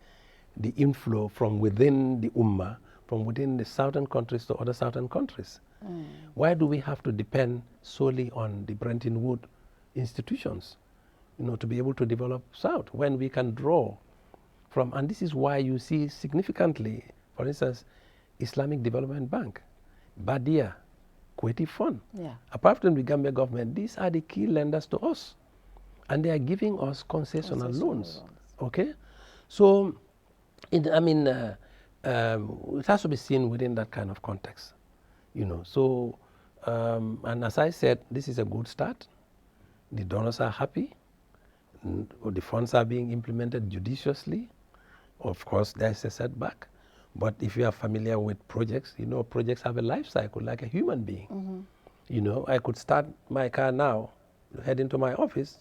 the inflow from within the Ummah, from within the southern countries to other southern countries. Why do we have to depend solely on the Bretton Woods institutions, to be able to develop South, when we can draw from, and this is why you see significantly, for instance, Islamic Development Bank, Badia, Kuwaiti Fund. Yeah. Apart from the Gambia government, these are the key lenders to us, and they are giving us concessional loans. Okay, so it has to be seen within that kind of context, So, and as I said, this is a good start. The donors are happy. The funds are being implemented judiciously. Of course, there's a setback. But if you are familiar with projects, projects have a life cycle like a human being. I could start my car now, head into my office.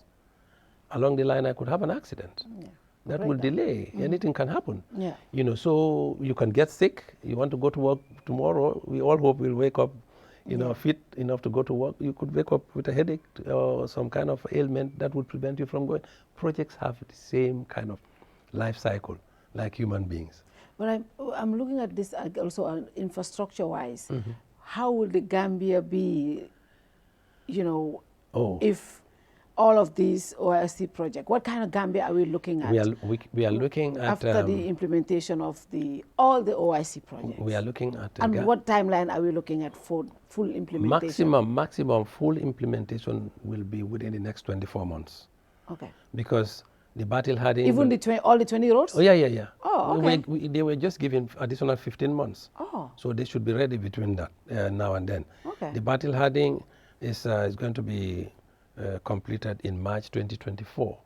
Along the line, I could have an accident. Yeah. That will delay. Anything can happen. Yeah. So you can get sick. You want to go to work tomorrow. We all hope we'll wake up, fit enough to go to work. You could wake up with a headache or some kind of ailment that would prevent you from going. Projects have the same kind of life cycle like human beings. But I'm looking at this also infrastructure-wise. How will the Gambia be, you know, if all of these OIC projects, what kind of Gambia are we looking at? We are looking at... After the implementation of all the OIC projects. We are looking at... And what timeline are we looking at for full implementation? Maximum full implementation will be within the next 24 months. Okay. Because the battle hardening... Even all the 20 roads? Oh, yeah. Oh, okay. They were just given additional 15 months. Oh. So they should be ready between that now and then. Okay. The battle hardening is going to be completed in March 2024.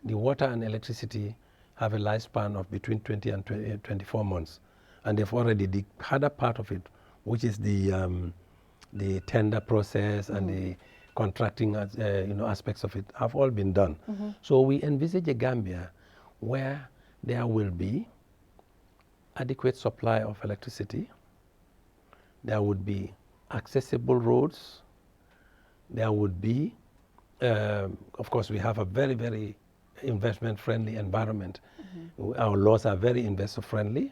The water and electricity have a lifespan of between 20 and 24 months. And they've already, the harder part of it, which is the tender process and the contracting aspects of it, have all been done. So we envisage a Gambia where there will be adequate supply of electricity, there would be accessible roads, there would be, of course, we have a very, very investment-friendly environment. Our laws are very investor-friendly.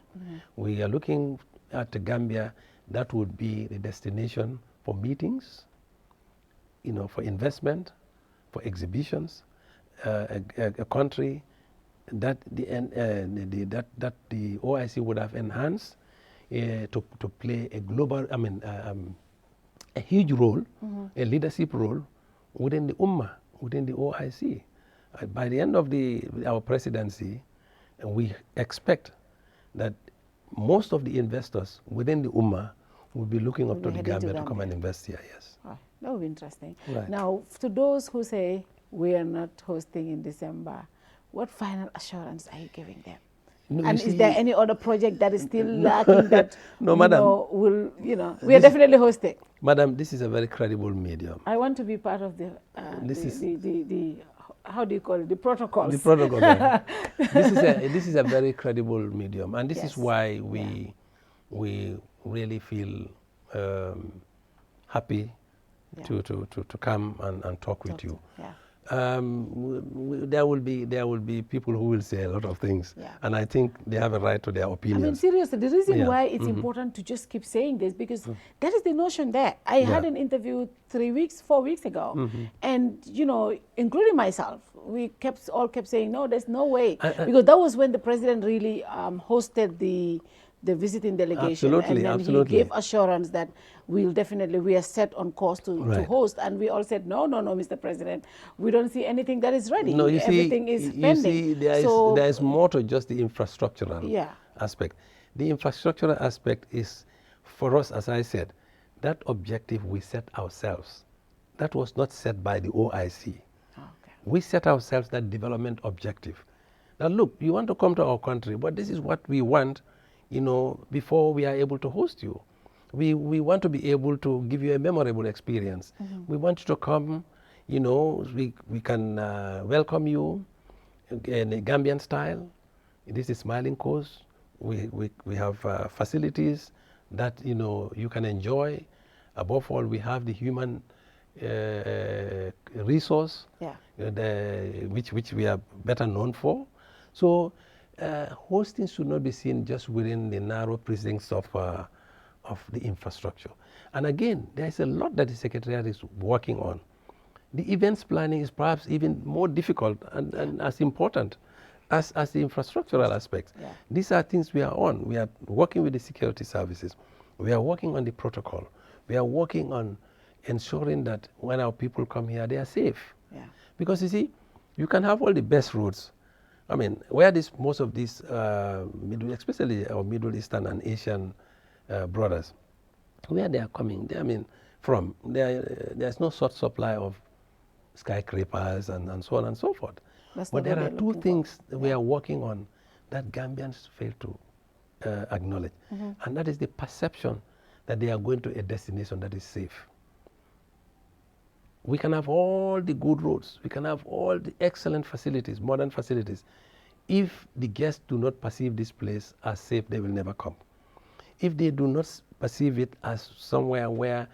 We are looking at the Gambia that would be the destination for meetings, for investment, for exhibitions, a country that the OIC would have enhanced to play a global, a huge role, a leadership role within the Ummah, within the OIC. By the end of our presidency, we expect that most of the investors within the Ummah will be looking up to the Gambia to come and invest here, yes. Oh, that would be interesting. Right. Now, to those who say we are not hosting in December, what final assurance are you giving them? No, and is there any other project that is still lacking that no, madam, we are definitely hosting? Madam, this is a very credible medium. I want to be part of the how do you call it, the protocols. The protocol. Yeah. This is a very credible medium, and this is why we really feel happy to come and talk with you. Yeah. There will be people who will say a lot of things, and I think they have a right to their opinions. I mean, seriously, the reason why it's important to just keep saying this, because that is the notion there. I had an interview 4 weeks ago, and including myself, we all kept saying, no, there's no way, because that was when the president really hosted the visiting delegation. Absolutely, and then he gave assurance that we are set on course to host. And we all said, no, Mr. President, we don't see anything that is ready. No, everything is pending. You see, there is more to just the infrastructural aspect. The infrastructural aspect is, for us, as I said, that objective we set ourselves. That was not set by the OIC. Okay. We set ourselves that development objective. Now look, you want to come to our country, but this is what we want, before we are able to host you. We want to be able to give you a memorable experience. We want you to come, we can welcome you in a Gambian style. This is Smiling Coast. We have facilities that, you can enjoy. Above all, we have the human resource, which we are better known for. So hosting should not be seen just within the narrow precincts of the infrastructure. And again, there is a lot that the Secretariat is working on. The events planning is perhaps even more difficult and as important as the infrastructural aspects. Yeah. These are things we are on. We are working with the security services. We are working on the protocol. We are working on ensuring that when our people come here, they are safe. Yeah. Because you see, you can have all the best roads. I mean, where most of these, especially our Middle Eastern and Asian brothers, where they are coming, from, there's no short supply of skyscrapers and so on and so forth. But there are two things that we are working on that Gambians fail to acknowledge. And that is the perception that they are going to a destination that is safe. We can have all the good roads, we can have all the excellent facilities, modern facilities. If the guests do not perceive this place as safe, they will never come. If they do not perceive it as somewhere where,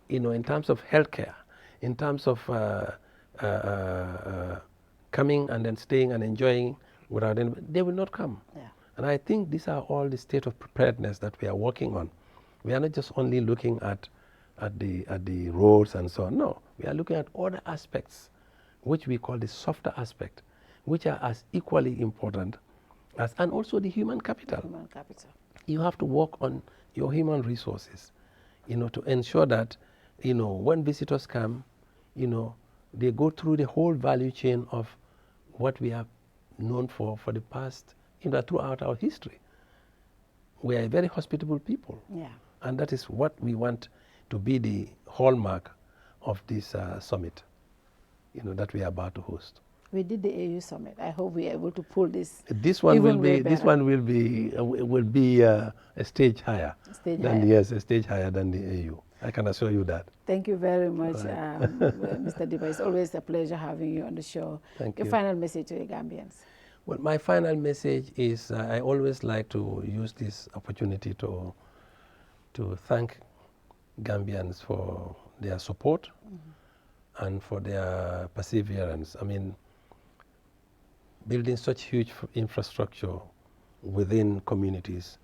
in terms of healthcare, in terms of coming and then staying and enjoying without any, they will not come. Yeah. And I think these are all the state of preparedness that we are working on. We are not just only looking at the roads and so on. No, we are looking at other aspects, which we call the softer aspect, which are as equally important as, and also the human capital. Human capital. You have to work on your human resources, to ensure that, when visitors come, they go through the whole value chain of what we have known for the past, throughout our history. We are a very hospitable people. Yeah. And that is what we want to be the hallmark of this summit, that we are about to host. We did the AU summit. I hope we are able to pull this. This one will be a stage higher. Yes, a stage higher than the AU. I can assure you that. Thank you very much, Mr. Dibba. It's always a pleasure having you on the show. Thank you. Your final message to the Gambians. Well, my final message is I always like to use this opportunity to thank Gambians for their support and for their perseverance. I mean, building such huge infrastructure within communities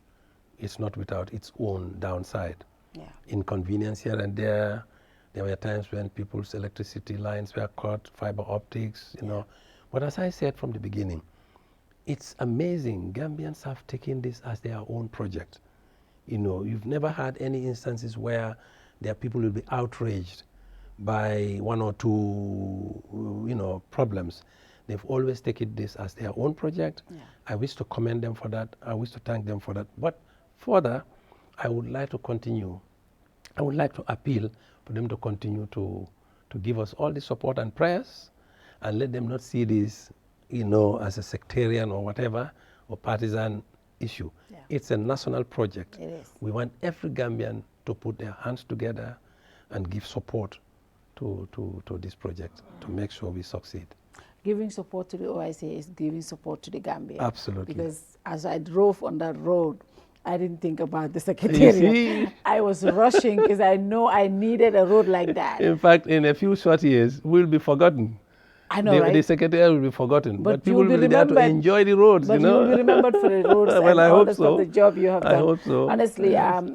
is not without its own downside. Yeah. Inconvenience here and there. There were times when people's electricity lines were cut, fiber optics, But as I said from the beginning, it's amazing. Gambians have taken this as their own project. You've never had any instances where their people will be outraged by one or two, problems. They've always taken this as their own project. Yeah. I wish to commend them for that. I wish to thank them for that. But further, I would like to continue. I would like to appeal for them to continue to give us all the support and prayers, and let them not see this, as a sectarian or whatever, or partisan issue. Yeah. It's a national project. It is. We want every Gambian to put their hands together and give support to this project to make sure we succeed. Giving support to the OIC is giving support to the Gambia. Absolutely. Because as I drove on that road, I didn't think about the secretariat. I was rushing because I know I needed a road like that. In fact, in a few short years, we'll be forgotten. I know, right? The secretariat will be forgotten, but people will be there to enjoy the roads, But you will be remembered for the roads well, and all the stuff, the job you have done. I hope so. Honestly, yes.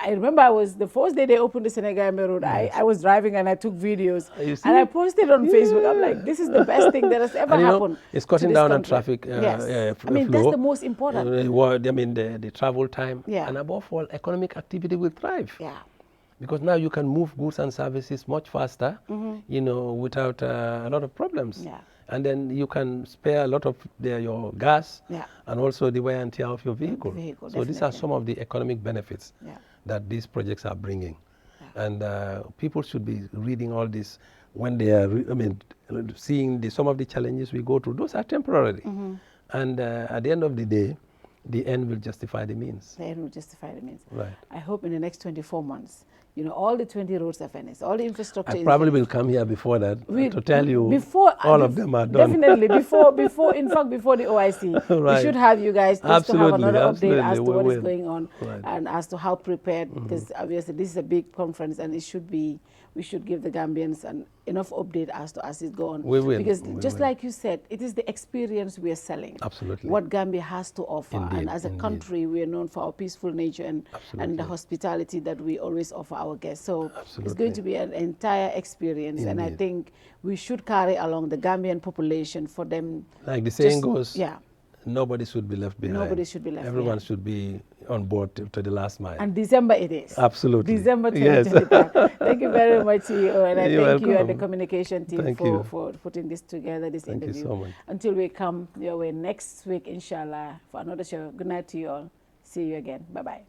I remember the first day they opened the Senegambia Road, yes. I was driving and I took videos. And I posted on Facebook. I'm like, this is the best thing that has ever happened. It's cutting down on traffic yes. flow. I mean, that's the most important. The travel time. Yeah. And above all, economic activity will thrive. Yeah. Because now you can move goods and services much faster, without a lot of problems. Yeah. And then you can spare a lot of your gas, yeah. and also the wear and tear of your vehicle. So definitely. These are some of the economic benefits yeah. that these projects are bringing. Yeah. And people should be reading all this when they are, seeing some of the challenges we go through. Those are temporary. And at the end of the day, the end will justify the means. The end will justify the means. Right. I hope in the next 24 months, all the 20 roads are finished, all the infrastructure. I probably will come here before that to tell you all of them are done. Definitely, before the OIC, right. we should have you guys just to have another update as to what is going on and as to how prepared, because obviously this is a big conference and we should give the Gambians enough update as to as it goes on. We will. Because just like you said, it is the experience we are selling. Absolutely. What Gambia has to offer. Indeed, and as a country, we are known for our peaceful nature and the hospitality that we always offer our guests. So it's going to be an entire experience. Indeed. And I think we should carry along the Gambian population for them. Like the saying goes, yeah. Nobody should be left behind. Nobody should be left Everyone behind. should be on board to the last mile. And December it is. Absolutely. December 2025. Yes. Thank you very much, CEO, and I thank welcome. you and the communication team for putting this together, this interview. Thank you so much. Until we come your way next week, inshallah, for another show. Good night to you all. See you again. Bye-bye.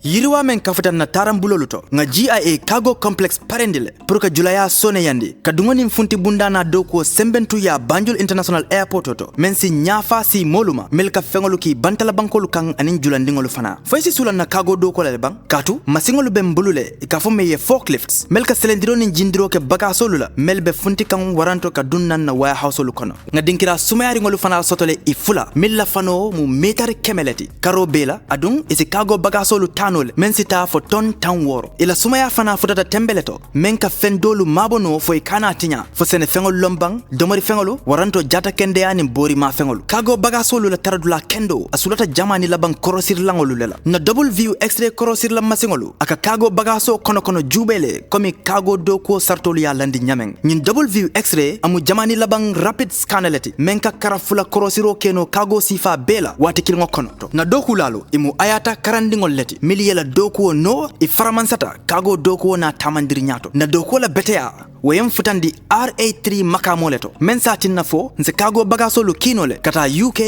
yiriwa men kafutan na tarambulolu to nga GIA cargo complex parendile pour que julaya sone yandi ka dungoni funti bundana doko sembentu ya Banjul International Airport to men si nyafa si moluma melka fengolu ki bantala bankolu kan anin julandingolu fana foysi sula na cargo doko le bang katu masingolu bem bulule ikafo meye forklifts melka selendiro nin jindiro ke bagasolu la melbe funti kan waranto ka dunnan na warehouse lu kono nga dinkira sumayari ngolu fana sotole ifula milla fano mu metari kemeleti karo bela adun isi cargo bagasolu tano men sita fo ton tan woro ila sumaya fana futata tembeleto men ka fendolu mabono fo ikana tinya fo sene fengol lombang domori fengolu waranto jata kende ani bori ma fengolu kago bagasolu la taradula kendo asulata jamani laban korosir langolu lela na double view x-ray korosir la masingolu aka kago bagaso kono jubele komi kago doko sartolu ya landi nyameng nyin double view x-ray amu jamani laban rapid scanaleti men ka karafula korosiro keno kago sifa bela wati kilngo kono to na doku lalo imu ayata karandingol leti yela dokuo no iframansata kago dokuo na tamandiri nyato na dokuo la betea wayem futandi RA3 makamoleto mensatin na fo nse kago bagasolu kinole kata UK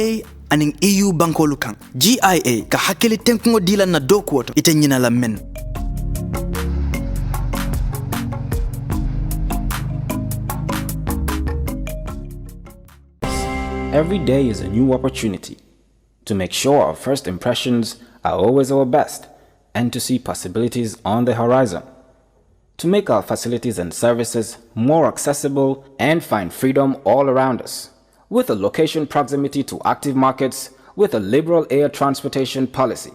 aning EU bankolu kan GIA ka hakeli tenkungo dila na dokuo to ite nyina la men. Every day is a new opportunity to make sure our first impressions are always our best, and to see possibilities on the horizon, to make our facilities and services more accessible and find freedom all around us. With a location proximity to active markets, with a liberal air transportation policy,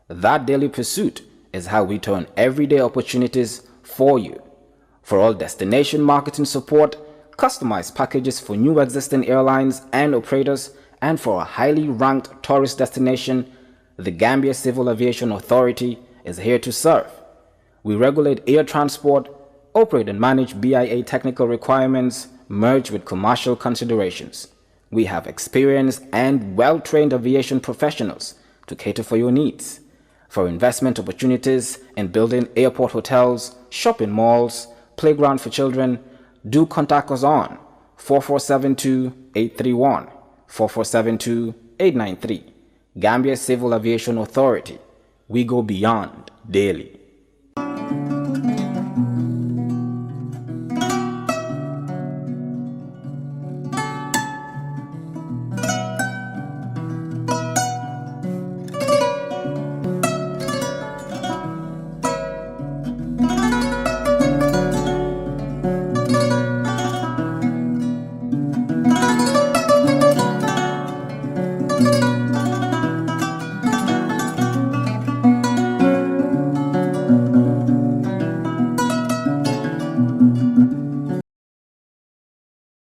that daily pursuit is how we turn everyday opportunities for you. For all destination marketing support, customized packages for new existing airlines and operators, and for a highly ranked tourist destination, the Gambia Civil Aviation Authority is here to serve. We regulate air transport, operate and manage BIA technical requirements, merged with commercial considerations. We have experienced and well-trained aviation professionals to cater for your needs. For investment opportunities in building airport hotels, shopping malls, playground for children, do contact us on 4472-831, 4472-893. Gambia Civil Aviation Authority. We go beyond daily.